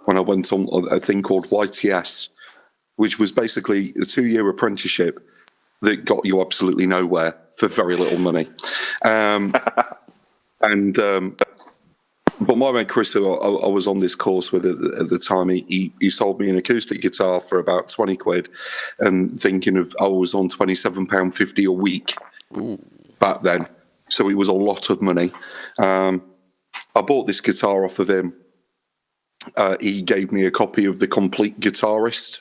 when I went on a thing called YTS, which was basically a 2-year apprenticeship that got you absolutely nowhere for very little money. But my mate Chris, who I was on this course with at the time, he sold me an acoustic guitar for about 20 quid, and thinking of I was on £27.50 a week back then, so it was a lot of money. I bought this guitar off of him. He gave me a copy of The Complete Guitarist,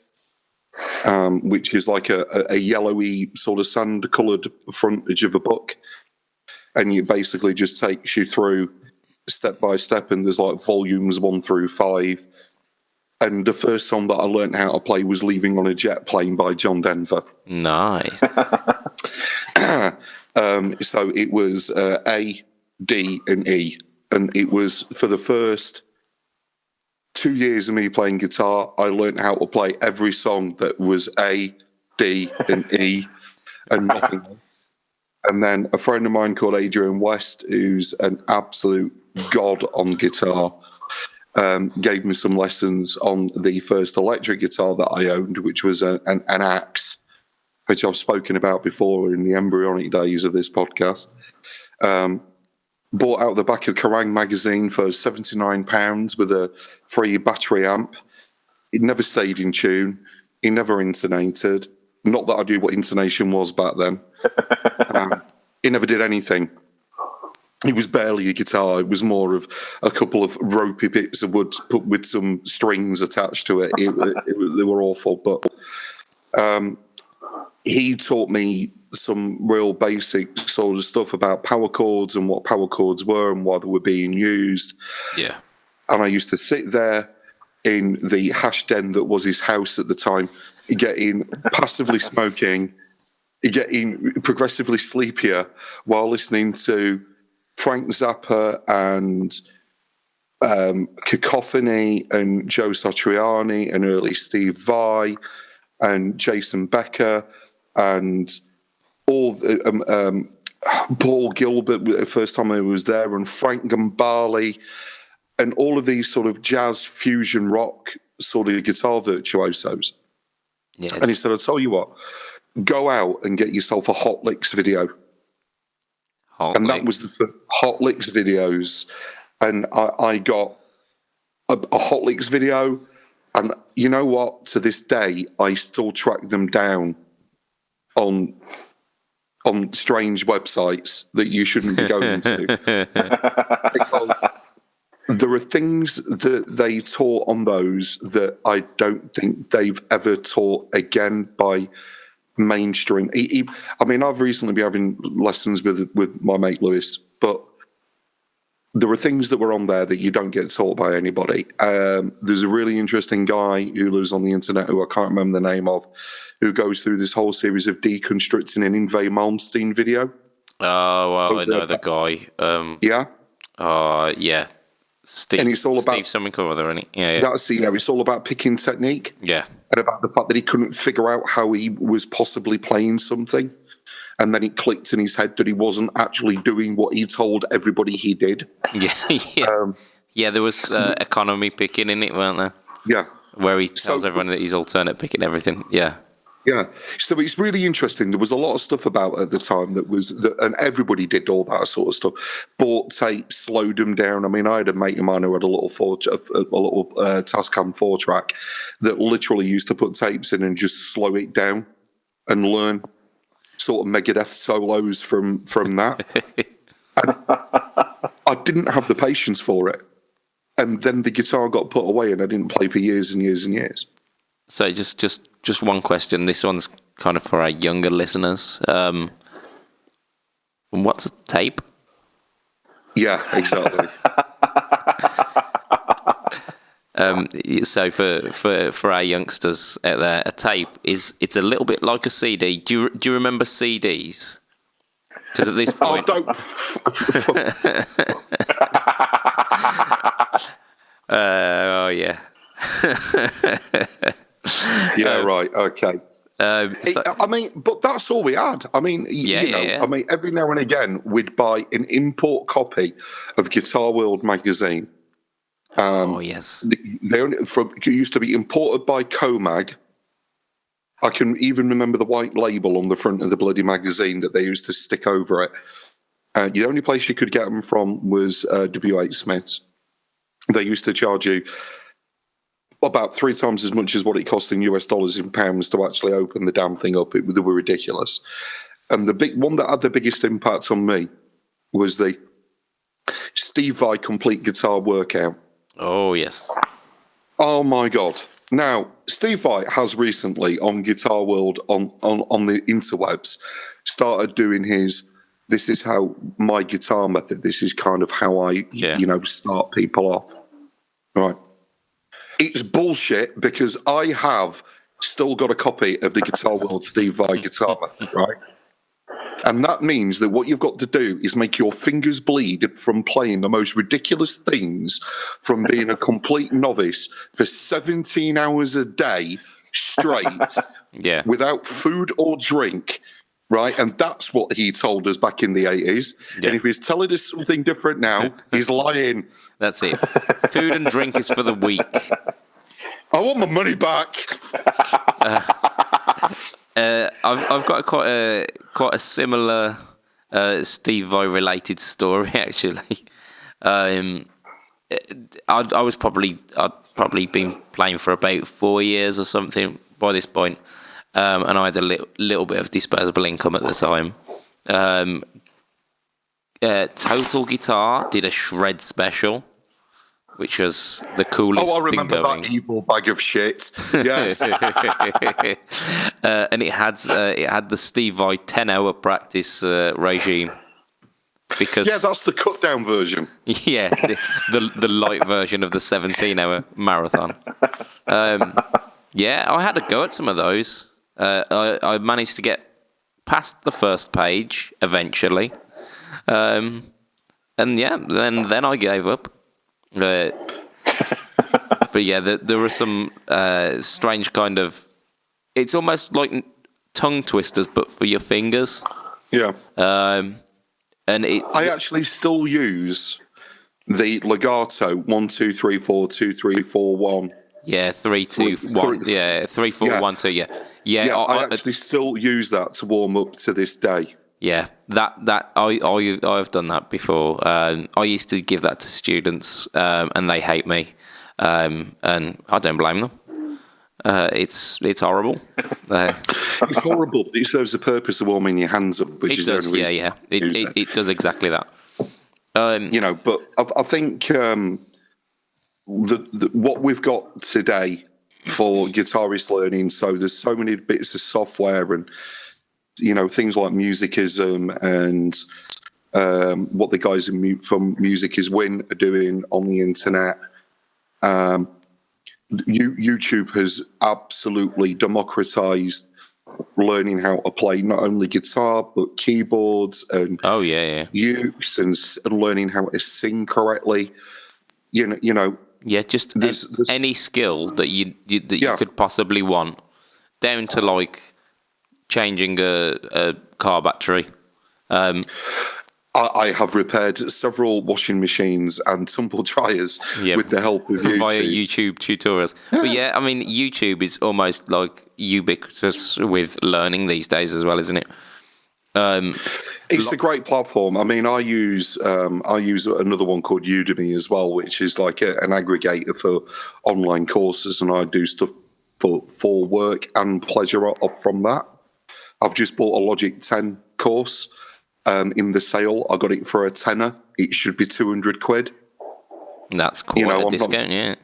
which is like a yellowy sort of sand-coloured frontage of a book, and it basically just takes you through step by step, and there's like volumes 1 through 5. And the first song that I learned how to play was "Leaving on a Jet Plane" by John Denver. Nice. So it was A, D, and E, and it was for the first 2 years of me playing guitar, I learned how to play every song that was A, D, and E, and nothing else. And then a friend of mine called Adrian West, who's an absolute god on guitar, gave me some lessons on the first electric guitar that I owned, which was an Axe, which I've spoken about before in the embryonic days of this podcast. Bought out the back of Kerrang magazine for £79 with a free battery amp. It never stayed in tune. He never intonated. Not that I knew what intonation was back then. He never did anything. It was barely a guitar. It was more of a couple of ropey bits of wood put with some strings attached to it. They were awful. But he taught me some real basic sort of stuff about power chords and what power chords were and why they were being used. Yeah. And I used to sit there in the hash den that was his house at the time, getting passively smoking, getting progressively sleepier while listening to Frank Zappa and Cacophony and Joe Satriani and early Steve Vai and Jason Becker and all Paul Gilbert the first time I was there, and Frank Gambale, and all of these sort of jazz fusion rock sort of guitar virtuosos. Yes. And he said, I'll tell you what, go out and get yourself a Hot Licks video. That was the Hot Licks videos. And I got a Hot Licks video. And you know what? To this day, I still track them down on strange websites that you shouldn't be going to. Because there are things that they taught on those that I don't think they've ever taught again by mainstream. I mean, I've recently been having lessons with my mate Lewis, but there were things that were on there that you don't get taught by anybody. There's a really interesting guy who lives on the internet who I can't remember the name of, who goes through this whole series of deconstructing an Yngwie Malmsteen video. Oh, well, I know the guy. Yeah? Yeah. Steve, and it's all about Steve something or other, isn't it? Yeah. That's it's all about picking technique. Yeah. And about the fact that he couldn't figure out how he was possibly playing something. And then it clicked in his head that he wasn't actually doing what he told everybody he did. Yeah. Yeah, there was economy picking in it, weren't there? Yeah. Where he tells everyone that he's alternate picking everything. Yeah. Yeah. So it's really interesting. There was a lot of stuff about at the time and everybody did all that sort of stuff. Bought tapes, slowed them down. I mean, I had a mate of mine who had a little Tascam 4-track that literally used to put tapes in and just slow it down and learn sort of Megadeth solos from that. And I didn't have the patience for it. And then the guitar got put away and I didn't play for years and years and years. So just one question. This one's kind of for our younger listeners. What's a tape? Yeah, exactly. So for our youngsters out there, a tape it's a little bit like a CD. Do you remember CDs? Because at this point, oh yeah, yeah, right, okay. I mean, but that's all we had. I mean, I mean, every now and again we'd buy an import copy of Guitar World magazine. Oh yes, it used to be imported by Comag. I can even remember the white label on the front of the bloody magazine that they used to stick over it. The only place you could get them from was W.H. Smith's. They used to charge you about 3 times as much as what it cost in US dollars in pounds to actually open the damn thing up. They were ridiculous. And the big one that had the biggest impact on me was the Steve Vai Complete Guitar Workout. Oh, yes. Oh, my God. Now, Steve Vai has recently on Guitar World, on the interwebs, started doing this is how my guitar method, this is kind of how I, start people off. Right. It's bullshit because I have still got a copy of the Guitar World Steve Vai guitar method, right? And that means that what you've got to do is make your fingers bleed from playing the most ridiculous things, from being a complete novice for 17 hours a day straight, without food or drink, right? And that's what he told us back in the 80s. Yeah. And if he's telling us something different now, he's lying. That's it. Food and drink is for the weak. I want my money back. I've got quite a similar Steve Vai related story actually. I'd probably been playing for about 4 years or something by this point, and I had a little bit of disposable income at the time. Total Guitar did a shred special, which was the coolest thing going. Oh, I remember that evil bag of shit. Yes. And it had the Steve Vai 10-hour practice regime. Because that's the cut down version. Yeah, the light version of the 17-hour marathon. I had a go at some of those. I managed to get past the first page eventually, and then I gave up. But there were some strange kind of. It's almost like tongue twisters, but for your fingers. Yeah. And I actually still use the legato 1 2 3 4 2 3 4 1. Yeah, 3 2 1. Yeah, 3 4 1 2. Yeah. I actually still use that to warm up to this day. Yeah, that I've done that before. I used to give that to students, and they hate me, and I don't blame them. It's horrible. It's horrible, but it serves the purpose of warming your hands up, which is the only reason. It does exactly that. But I think what we've got today for guitarist learning, so there's so many bits of software and things like Musicism and what the guys from Musicism are doing on the internet. YouTube has absolutely democratized learning how to play not only guitar but keyboards and uke and learning how to sing correctly. Just there's any skill that you could possibly want, down to like changing a car battery. I have repaired several washing machines and tumble dryers with the help of YouTube. Via YouTube tutorials. Yeah. But I mean, YouTube is almost like ubiquitous with learning these days as well, isn't it? It's a great platform. I mean, I use another one called Udemy as well, which is like an aggregator for online courses, and I do stuff for work and pleasure from that. I've just bought a Logic 10 course. In the sale, I got it for a tenner. It should be 200 quid. That's quite a discount, yeah.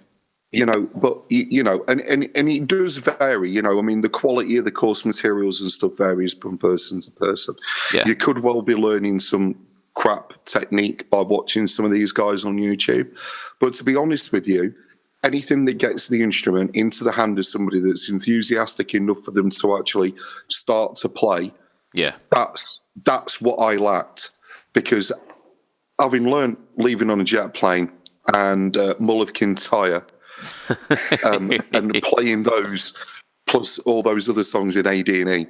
And it does vary. I mean, the quality of the course materials and stuff varies from person to person. Yeah. You could well be learning some crap technique by watching some of these guys on YouTube. But to be honest with you, anything that gets the instrument into the hand of somebody that's enthusiastic enough for them to actually start to play, that's what I lacked. Because having learned leaving on a jet plane and Mull of Kintyre and playing those, plus all those other songs in AD&E,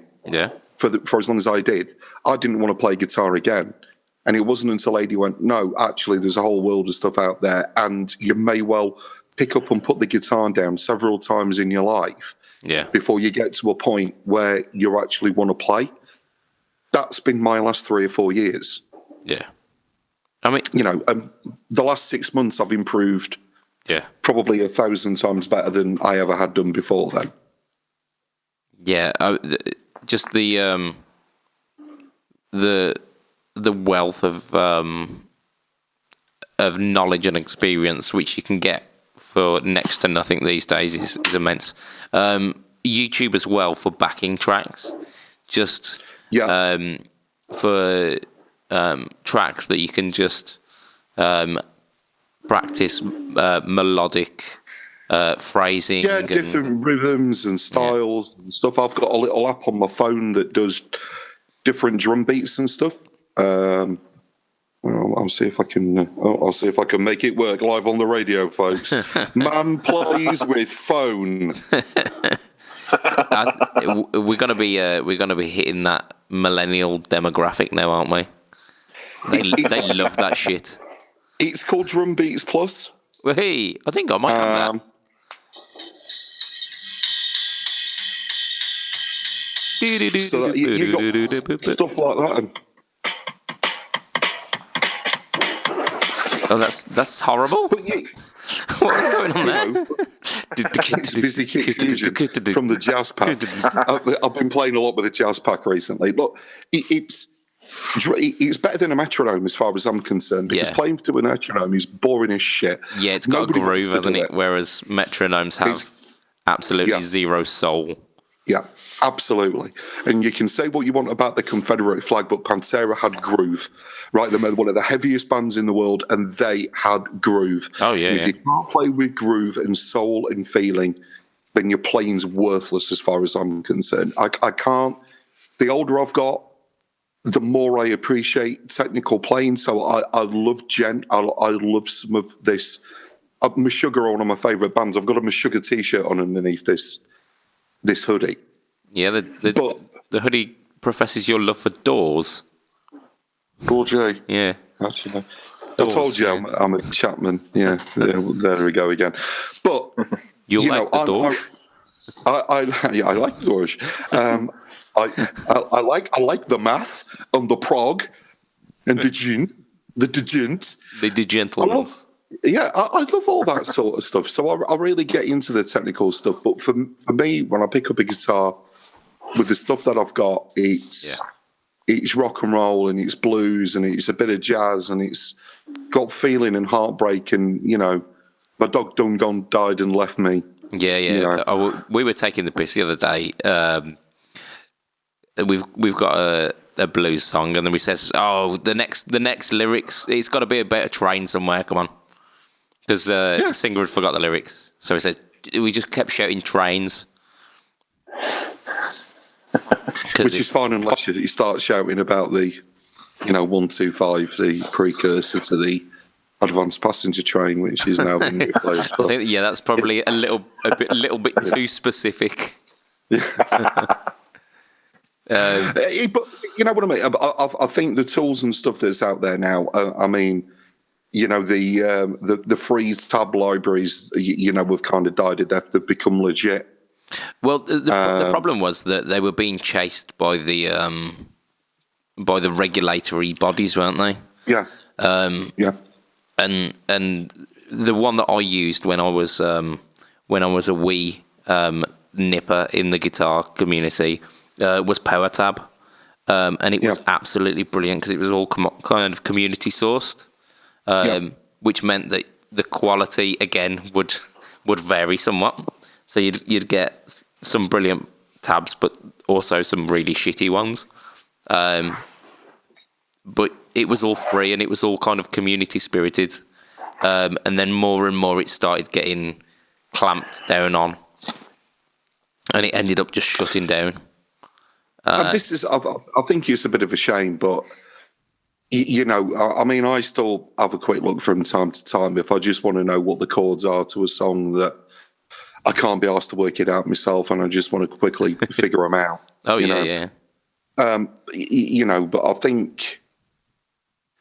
for as long as I did, I didn't want to play guitar again. And it wasn't until AD went, no, actually, there's a whole world of stuff out there, and you may well pick up and put the guitar down several times in your life before you get to a point where you actually want to play. That's been my last 3 or 4 years. Yeah. I mean, the last 6 months I've improved probably 1,000 times better than I ever had done before then. Yeah, just the wealth of knowledge and experience which you can get for next to nothing these days is immense. YouTube as well for backing tracks, just for tracks that you can just practice melodic phrasing. Yeah, different rhythms and styles and stuff. I've got a little app on my phone that does different drum beats and stuff. I'll see if I can. I'll see if I can make it work live on the radio, folks. Man plays with phone. We're gonna be hitting that millennial demographic now, aren't we? They love that shit. It's called Drum Beats Plus. Well, hey, I think I might have that. So you got stuff like that. Oh, that's horrible. What was going on there? It's Busy Kick Fusion from the Jazz Pack. I've been playing a lot with the Jazz Pack recently. Look, it's better than a metronome as far as I'm concerned, because playing to a metronome is boring as shit. Yeah, it's got a groove, hasn't it? Whereas metronomes have absolutely zero soul. Yeah, absolutely. And you can say what you want about the Confederate flag, but Pantera had groove, right? They were one of the heaviest bands in the world, and they had groove. Oh, yeah. And if you can't play with groove and soul and feeling, then your playing's worthless as far as I'm concerned. I can't. The older I've got, the more I appreciate technical playing. So I love gent. I love some of this. Meshuggah are one of my favourite bands. I've got a Meshuggah t-shirt on underneath this hoodie. Yeah, the hoodie professes your love for Doors. Paul J. Yeah. Actually. I told you I'm a Chapman. Yeah, there we go again. But you like the Doors? I like the Doors. I like the math and the prog and the gent. The gentlemen. Yeah, I love all that sort of stuff. So I really get into the technical stuff. But for me, when I pick up a guitar with the stuff that I've got, it's rock and roll and it's blues and it's a bit of jazz and it's got feeling and heartbreak and, my dog done gone died and left me. Yeah. We were taking the piss the other day. We've got a blues song, and then we says, "Oh, the next lyrics, it's got to be a better train somewhere. Come on." Because the singer had forgot the lyrics. So he said, we just kept shouting trains. Which is fine unless you start shouting about the, 125, the precursor to the advanced passenger train, which is now being replaced. I think, that's probably a little bit too specific. But you know what I mean? I think the tools and stuff that's out there now, the free tab libraries, have kind of died a death. They've become legit. Well, the problem was that they were being chased by the regulatory bodies, weren't they? Yeah. And the one that I used when I was a wee nipper in the guitar community was PowerTab, and it was absolutely brilliant because it was all kind of community sourced. Which meant that the quality again would vary somewhat. So you'd get some brilliant tabs, but also some really shitty ones. But it was all free and it was all kind of community spirited. And then more and more it started getting clamped down on, and it ended up just shutting down. And this is, I think it's a bit of a shame, but I mean, I still have a quick look from time to time if I just want to know what the chords are to a song that I can't be asked to work it out myself, and I just want to quickly figure them out. Oh, yeah. But I think,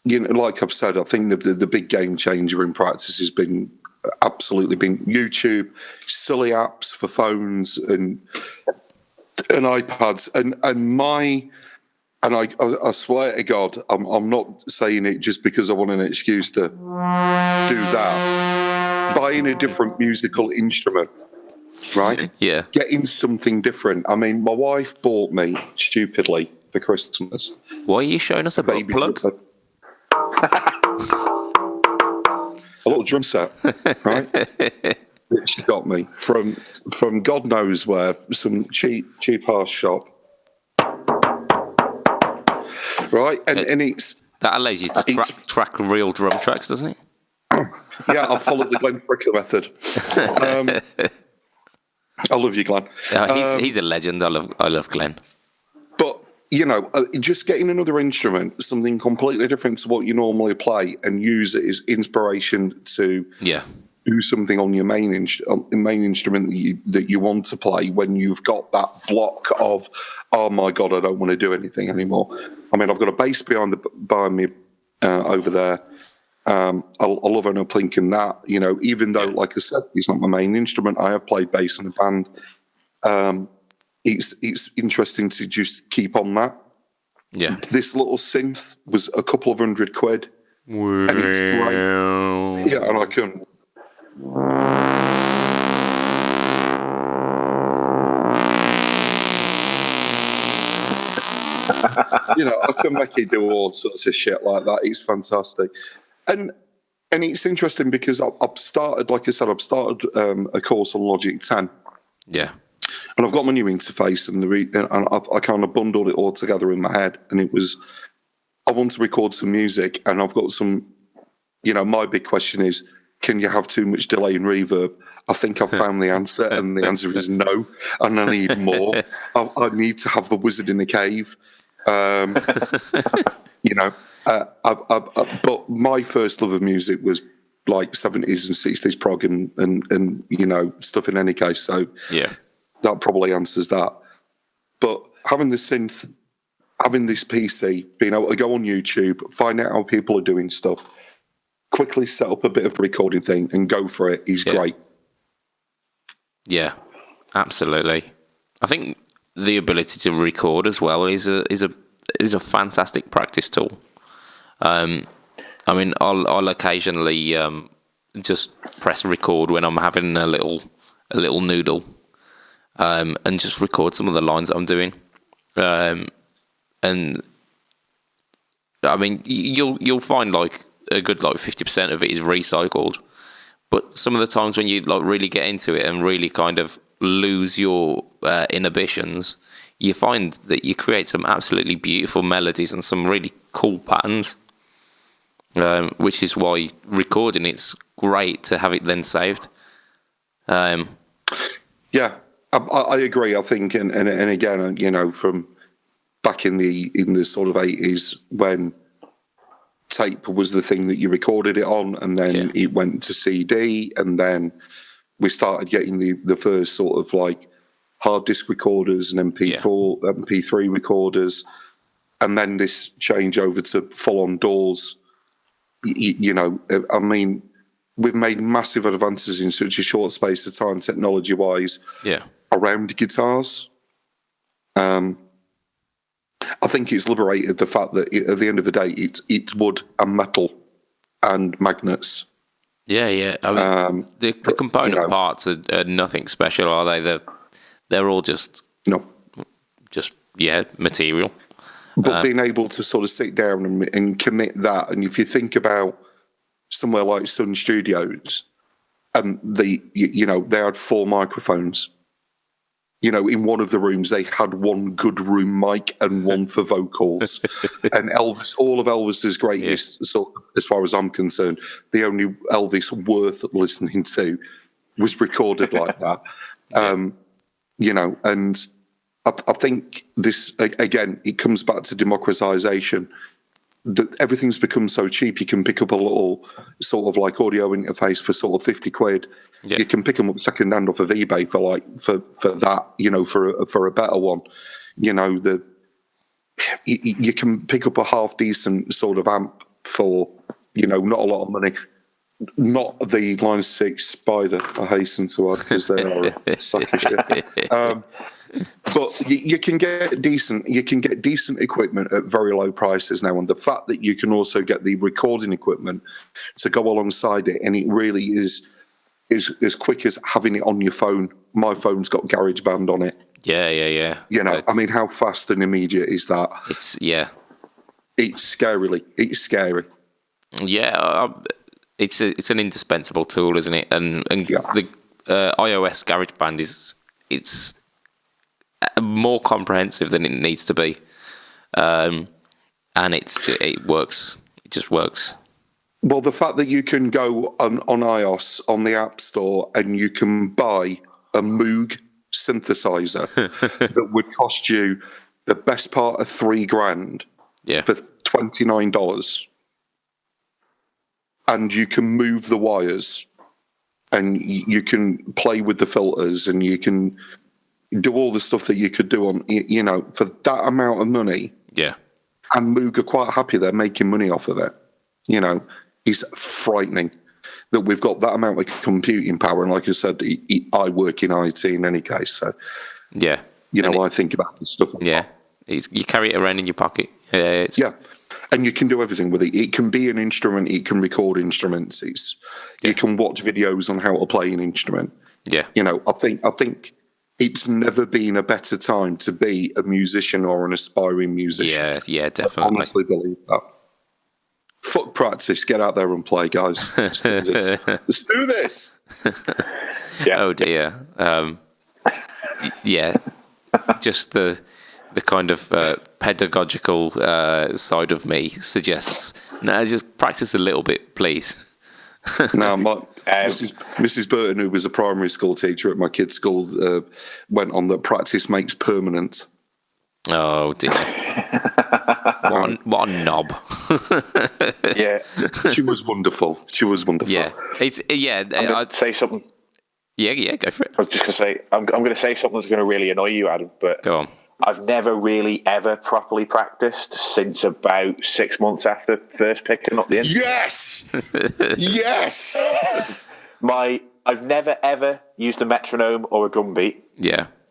like I've said, I think the big game changer in practice has been YouTube, silly apps for phones and iPads, and I swear to God, I'm not saying it just because I want an excuse to do that. Buying a different musical instrument, right? Yeah. Getting something different. I mean, my wife bought me, stupidly, for Christmas. Why are you showing us a butt plug? A little drum set, right? Which she got me from God knows where, some cheap ass shop. Right, and it's that allows you to track real drum tracks, doesn't it? Yeah, I've followed the Glenn Fricker method. I love you, Glenn. He's a legend. I love Glenn. But just getting another instrument, something completely different to what you normally play, and use it as inspiration to do something on your main instrument that you want to play when you've got that block of, oh my God, I don't want to do anything anymore. I mean, I've got a bass behind me over there. I love Ono Plink in that, even though, like I said, it's not my main instrument. I have played bass in a band. It's interesting to just keep on that. Yeah. This little synth was a couple of £100. Wow. And it's great. Yeah, and I couldn't. I can make it do all sorts of shit like that. It's fantastic. And it's interesting because I've started, like I said, a course on Logic 10. Yeah. And I've got my new interface, and I kind of bundled it all together in my head. And it was, I want to record some music, and I've got some, my big question is, can you have too much delay and reverb? I think I've found the answer, and the answer is no, and I need more. I need to have the wizard in the cave. But my first love of music was like 70s and 60s prog and stuff in any case. So yeah, that probably answers that. But having the synth, having this PC, being able to go on YouTube, find out how people are doing stuff, quickly set up a bit of a recording thing and go for it is great. Yeah, absolutely. I think the ability to record as well is a fantastic practice tool. I mean, I'll occasionally just press record when I'm having a little noodle, and just record some of the lines that I'm doing. And I mean, you'll find like a good 50% of it is recycled, but some of the times when you really get into it and really kind of lose your inhibitions, you find that you create some absolutely beautiful melodies and some really cool patterns, which is why recording it's great to have it then saved. Yeah, I agree. I think, and again, from back in the sort of 80s when tape was the thing that you recorded it on, and then it went to CD, and then we started getting the first sort of hard disk recorders and MP3 recorders, and then this change over to full-on DAWs. I mean, we've made massive advances in such a short space of time, technology-wise, around guitars. I think it's liberated the fact that at the end of the day, it's wood and metal and magnets. Yeah. I mean, the component parts are nothing special, are they? They're all just material. But being able to sort of sit down and commit that, and if you think about somewhere like Sun Studios, and they had 4 microphones. In one of the rooms, they had one good room mic and one for vocals. And Elvis, all of Elvis's greatest, so as far as I'm concerned, the only Elvis worth listening to was recorded like that. And I think this, again, it comes back to democratization. That everything's become so cheap. You can pick up a little sort of like audio interface for sort of 50 quid. Yeah. You can pick them up second hand off of eBay for that, for a better one. You can pick up a half decent sort of amp for, not a lot of money. Not the Line 6 Spider, I hasten to add, because they are a sack of shit. But you can get decent equipment at very low prices now, and the fact that you can also get the recording equipment to go alongside it, and it really is as quick as having it on your phone. My phone's got GarageBand on it. Yeah. How fast and immediate is that? It's scary. Yeah, it's an indispensable tool, isn't it? And the iOS GarageBand it's more comprehensive than it needs to be, and it works. It just works. Well, the fact that you can go on iOS on the App Store and you can buy a Moog synthesizer that would cost you the best part of $3,000 for $29, and you can move the wires and you can play with the filters and you can do all the stuff that you could do on, for that amount of money. Yeah. And Moog are quite happy they're making money off of it. It's frightening that we've got that amount of computing power. And like I said, I work in IT in any case. So, I think about this stuff. Yeah. You carry it around in your pocket. Yeah. And you can do everything with it. It can be an instrument. It can record instruments. You can watch videos on how to play an instrument. Yeah. I think it's never been a better time to be a musician or an aspiring musician. Yeah, definitely. I honestly believe that. Fuck practice. Get out there and play, guys. Let's do this. Let's do this. Yeah. Oh dear. Just the kind of pedagogical side of me suggests, just practice a little bit, please. Now, Mrs. Burton, who was a primary school teacher at my kids' school, went on that practice makes permanent. Oh dear. What a knob. Yeah. She was wonderful. Yeah. I'd say something. Yeah, go for it. I was just going to say, I'm going to say something that's going to really annoy you, Adam, but go on. I've never really ever properly practiced since about 6 months after first picking up the instrument. Yes! I've never ever used a metronome or a drum beat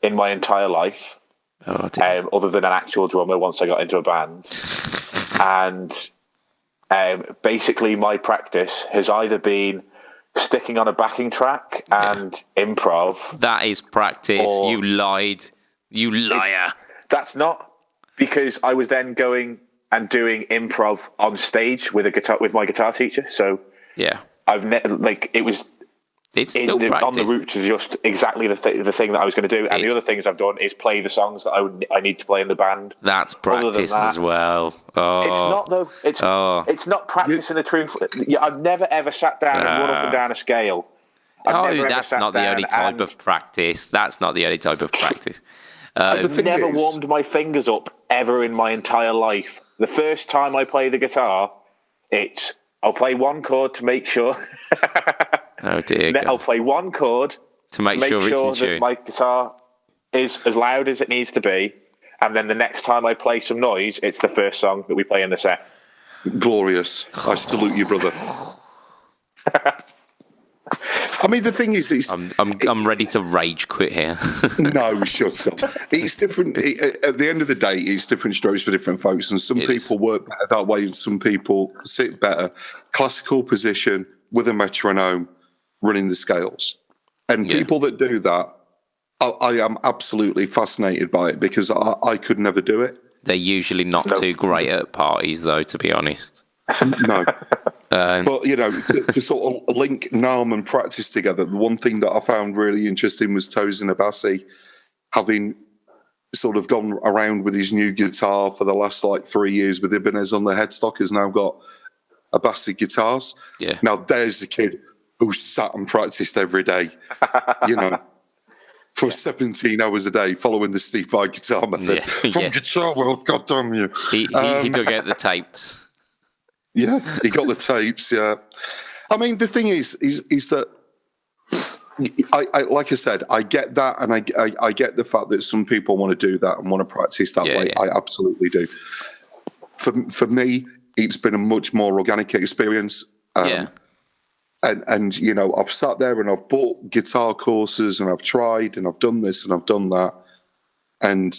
in my entire life. Oh, dear. Other than an actual drummer once I got into a band. And basically my practice has either been sticking on a backing track and improv. That is practice. You lied. You liar. That's not, because I was then going and doing improv on stage with my guitar teacher. So it's still practice. On the route to just exactly the thing that I was going to do. And the other things I've done is play the songs that I need to play in the band. That's practice as well. Oh. It's not, though. It's not practicing the truth. I've never, ever sat down and run up and down a scale. That's not the only type of practice. That's not the only type of practice. I've never warmed my fingers up ever in my entire life. The first time I play the guitar, I'll play one chord to make sure. Oh dear. I'll play one chord to make sure it's in tune. That my guitar is as loud as it needs to be, and then the next time I play some noise, it's the first song that we play in the set. Glorious! I salute you, brother. I mean, the thing is, I'm ready to rage quit here. No, shut up. It's different. At the end of the day, it's different strokes for different folks, and some people work better that way, and some people sit better. Classical position with a metronome, running the scales, and people that do that, I am absolutely fascinated by it, because I could never do it. They're usually not too great at parties, though, to be honest. No. But, to sort of link Naam and practice together, the one thing that I found really interesting was Tosin Abasi, having sort of gone around with his new guitar for the last 3 years with Ibanez on the headstock, has now got Abasi guitars. Yeah. Now, there's a kid who sat and practiced every day, for 17 hours a day, following the Steve Vai guitar method. From Guitar World, goddamn you. He dug out the tapes. Yeah, he got the tapes, yeah. I mean, the thing is that, I like I said, I get that, and I get the fact that some people want to do that and want to practice that way. Yeah. I absolutely do. For me, it's been a much more organic experience. And I've sat there and I've bought guitar courses and I've tried and I've done this and I've done that, and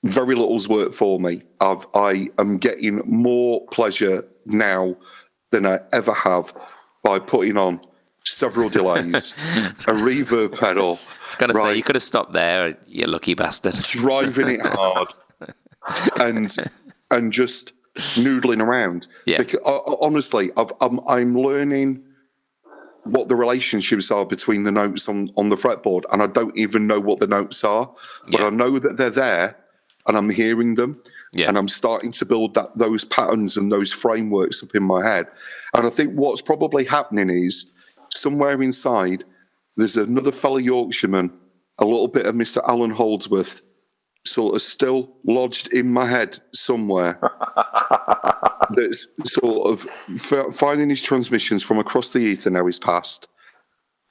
very little's worked for me. I am getting more pleasure now than I ever have by putting on several delays, a reverb pedal. I was going to say, you could have stopped there, you lucky bastard. Driving it hard and just noodling around. Yeah. Because, honestly, I'm learning what the relationships are between the notes on the fretboard, and I don't even know what the notes are, but I know that they're there, and I'm hearing them, and I'm starting to build those patterns and those frameworks up in my head. And I think what's probably happening is, somewhere inside, there's another fellow Yorkshireman, a little bit of Mr. Alan Holdsworth, sort of still lodged in my head somewhere, that's sort of finding his transmissions from across the ether now he's passed.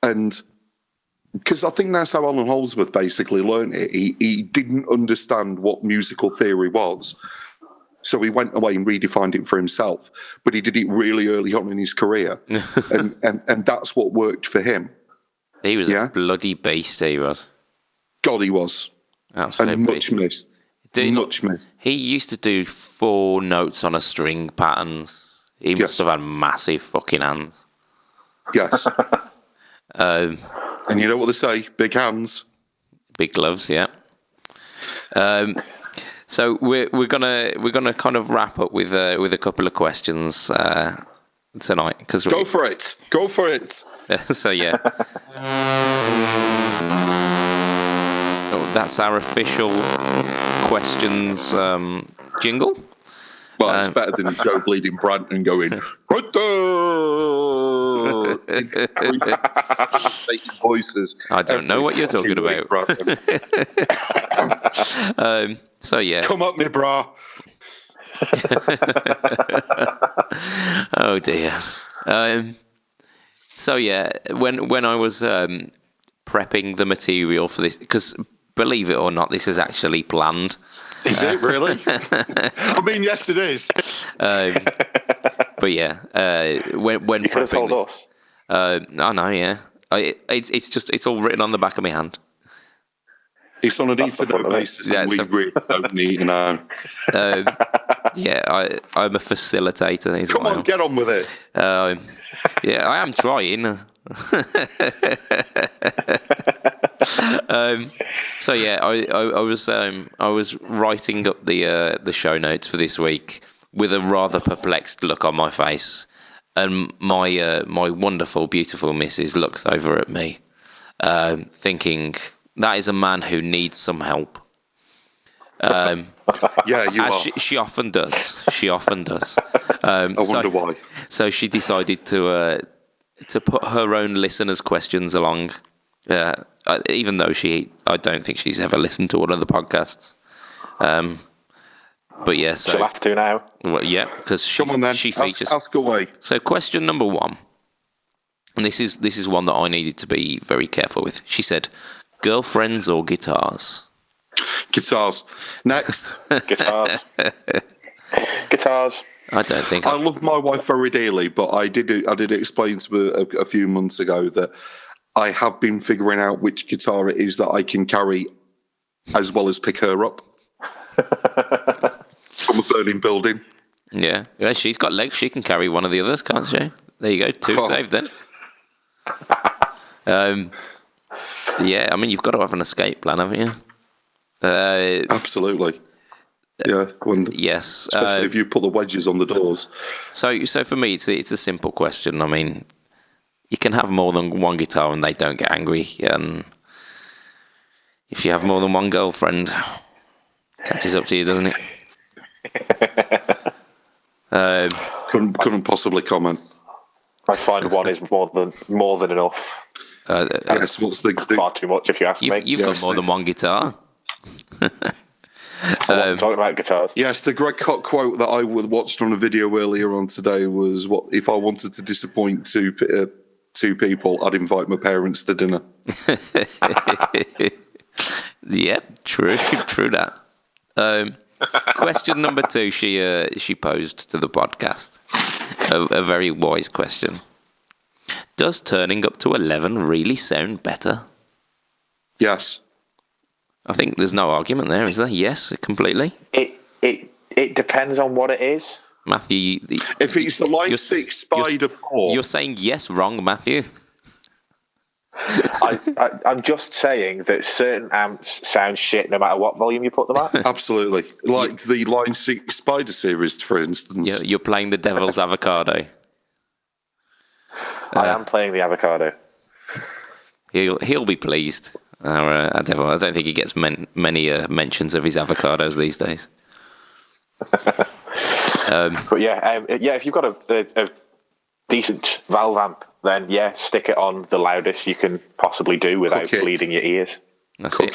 And because I think that's how Alan Holdsworth basically learned it. He didn't understand what musical theory was, so he went away and redefined it for himself. But he did it really early on in his career, and that's what worked for him. He was a bloody beast. He was. God, he was. Absolutely. And much missed. Much missed. He used to do 4 notes on a string patterns. He must have had massive fucking hands. Yes. And you know what they say? Big hands, big gloves. Yeah. So we're gonna kind of wrap up with a couple of questions tonight, because go for it. So yeah. That's our official questions jingle. Well, it's better than Joe Bleeding Branton going, right there! Voices. I don't know what you're talking about. So, yeah. Come up, me bra. Oh, dear. So, yeah, when I was prepping the material for this, because believe it or not, this is actually planned. Is it really? I mean, yes, it is. But yeah, when you could have told us. I know, yeah. It's all written on the back of my hand. It's on a need-to-know basis, and we really don't need to know. Yeah, I'm a facilitator. Come on, get on with it. Yeah, I am trying. So yeah, I was writing up the show notes for this week with a rather perplexed look on my face, and my wonderful, beautiful missus looks over at me, thinking that is a man who needs some help. Yeah, you are. She often does. She often does. I wonder why. So she decided to put her own listeners' questions along. Even though I don't think she's ever listened to one of the podcasts. But yeah, so she'll have to now. Well, yeah, because she features. Ask away. So question number 1, and this is one that I needed to be very careful with. She said, "Girlfriends or guitars?" Guitars. Next. Guitars. Guitars. I don't think I love my wife very dearly, but I did explain to her a few months ago that I have been figuring out which guitar it is that I can carry as well as pick her up from a burning building. Yeah, she's got legs. She can carry one of the others, can't she? There you go. 2 saved then. Yeah, I mean, you've got to have an escape plan, haven't you? Absolutely. Yeah. Yes. Especially if you put the wedges on the doors. So for me, it's a simple question. I mean, you can have more than one guitar and they don't get angry. And if you have more than one girlfriend, catches up to you, doesn't it? Couldn't possibly comment. I find one is more than enough. Yes, what's Far too much, if you ask me. You've got more than one guitar. Talking about guitars. Yes, the Greg Koch quote that I watched on a video earlier on today was, "What if I wanted to disappoint two people? I'd invite my parents to dinner." Yep, true that. Question number 2 she posed to the podcast. A very wise question. Does turning up to 11 really sound better? Yes. I think there's no argument there, is there? Yes, completely. It depends on what it is. Matthew, If it's the Line 6 Spider 4... You're saying yes wrong, Matthew. I'm just saying that certain amps sound shit no matter what volume you put them at. Absolutely. Like the Line 6 Spider series, for instance. You're playing the devil's avocado. I am playing the avocado. He'll be pleased. I don't think he gets many mentions of his avocados these days. But if you've got a decent valve amp, then stick it on the loudest you can possibly do without bleeding your ears. That's it.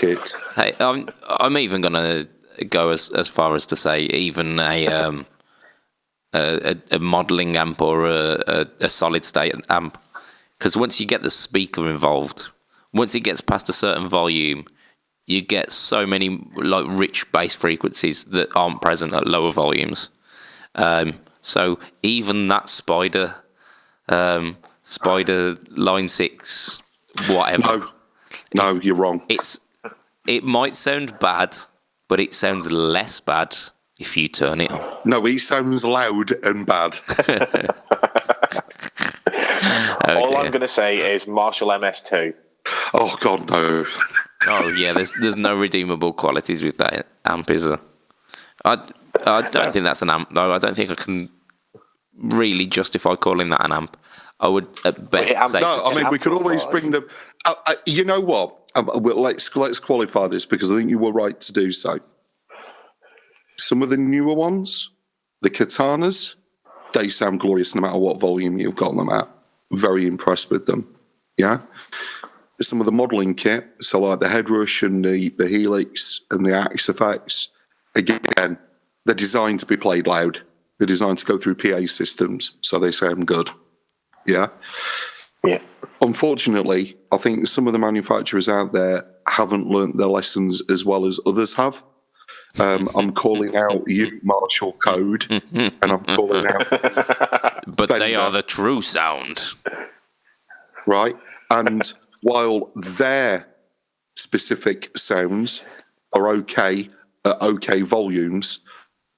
Hey, I'm even gonna go as far as to say even a modelling amp or a solid state amp, because once you get the speaker involved, once it gets past a certain volume, you get so many like rich bass frequencies that aren't present at lower volumes. So even that Spider Line 6 whatever. No, you're wrong. It might sound bad, but it sounds less bad if you turn it on. No, it sounds loud and bad. All I'm going to say is Marshall MS2. Oh God, no. Oh yeah, there's no redeemable qualities with that amp, is there? I don't think that's an amp though. I don't think I can really justify calling that an amp. I would at best say. No, I mean we could always bring them. You know what? Let's qualify this because I think you were right to do so. Some of the newer ones, the Katanas, they sound glorious no matter what volume you've got them at. Very impressed with them. Yeah. Some of the modelling kit, so like the Headrush and the Helix and the Axe effects, again, they're designed to be played loud. They're designed to go through PA systems, so they sound good. Yeah. Yeah. Unfortunately, I think some of the manufacturers out there haven't learnt their lessons as well as others have. I'm calling out you, Marshall Code, and I'm calling out. But Bender. They are the true sound, right? And while their specific sounds are okay at okay volumes,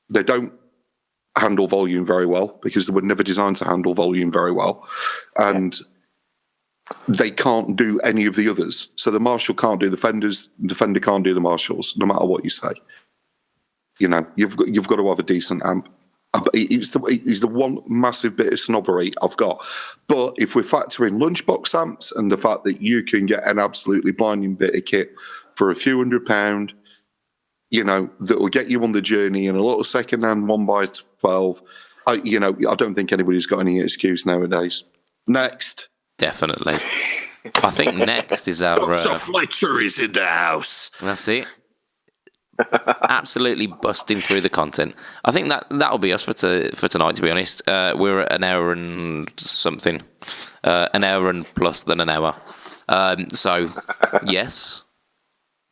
they don't handle volume very well because they were never designed to handle volume very well. And they can't do any of the others. So the Marshall can't do the Fenders, the Fender can't do the Marshalls, no matter what you say. You know, you've got to have a decent amp. It's the one massive bit of snobbery I've got. But if we factor in lunchbox amps and the fact that you can get an absolutely blinding bit of kit for a few £100, you know, that will get you on the journey in a little second-hand 1x12, I don't think anybody's got any excuse nowadays. Next. Definitely. I think next is our... Dr. Fletcher is in the house. That's it. Absolutely busting through the content. I think that'll be us for tonight, to be honest. We're at an hour and something. An hour and plus than an hour. So, yes,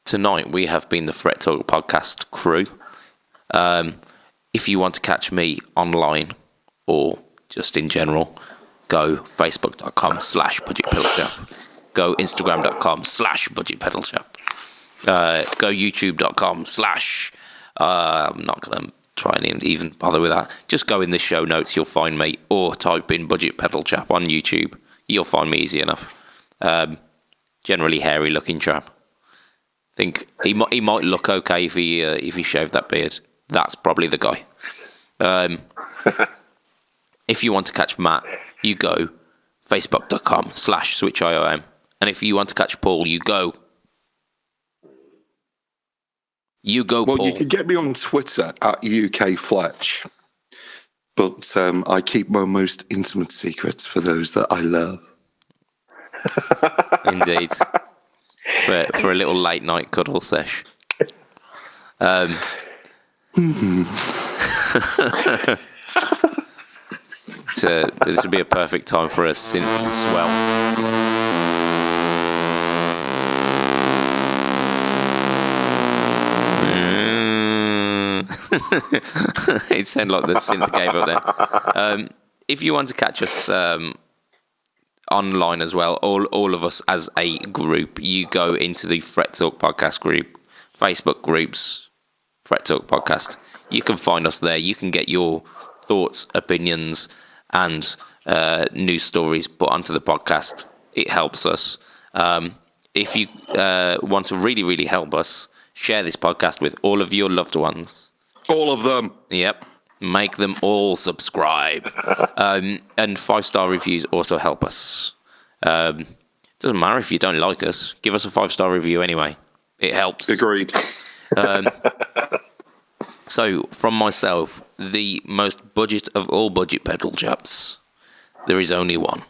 tonight we have been the Fret Talk podcast crew. If you want to catch me online or just in general, go facebook.com/budgetpedalshop. Go instagram.com/budgetpedalshop. Go youtube.com/ I'm not going to try and even bother with that. Just go in the show notes, you'll find me, or type in Budget Pedal Chap on YouTube. You'll find me easy enough. Generally hairy looking chap. Think he might look okay if he shaved that beard. That's probably the guy. If you want to catch Matt, you go facebook.com/switchiom. And if you want to catch Paul, you go Well, Paul. you can get me on Twitter at UK Fletch. but I keep my most intimate secrets for those that I love. Indeed. For a little late night cuddle sesh. So this would be a perfect time for a synth swell. It sounded like the synth gave up then. If you want to catch us online as well, all of us as a group, you go into the Fret Talk Podcast group, Facebook groups, Fret Talk Podcast. You can find us there. You can get your thoughts, opinions, and news stories put onto the podcast. It helps us. If you want to really, really help us, share this podcast with all of your loved ones. All of them. Yep. Make them all subscribe. And 5-star reviews also help us. Doesn't matter if you don't like us. Give us a 5-star review anyway. It helps. Agreed. So, from myself, the most budget of all budget pedal chaps, there is only one.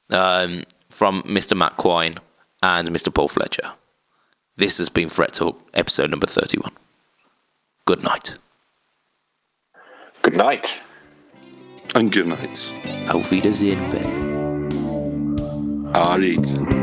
From Mr. Matt Quine and Mr. Paul Fletcher. This has been Fret Talk, episode number 31. Good night. Good night. And good night. Auf Wiedersehen, Beth. Alright.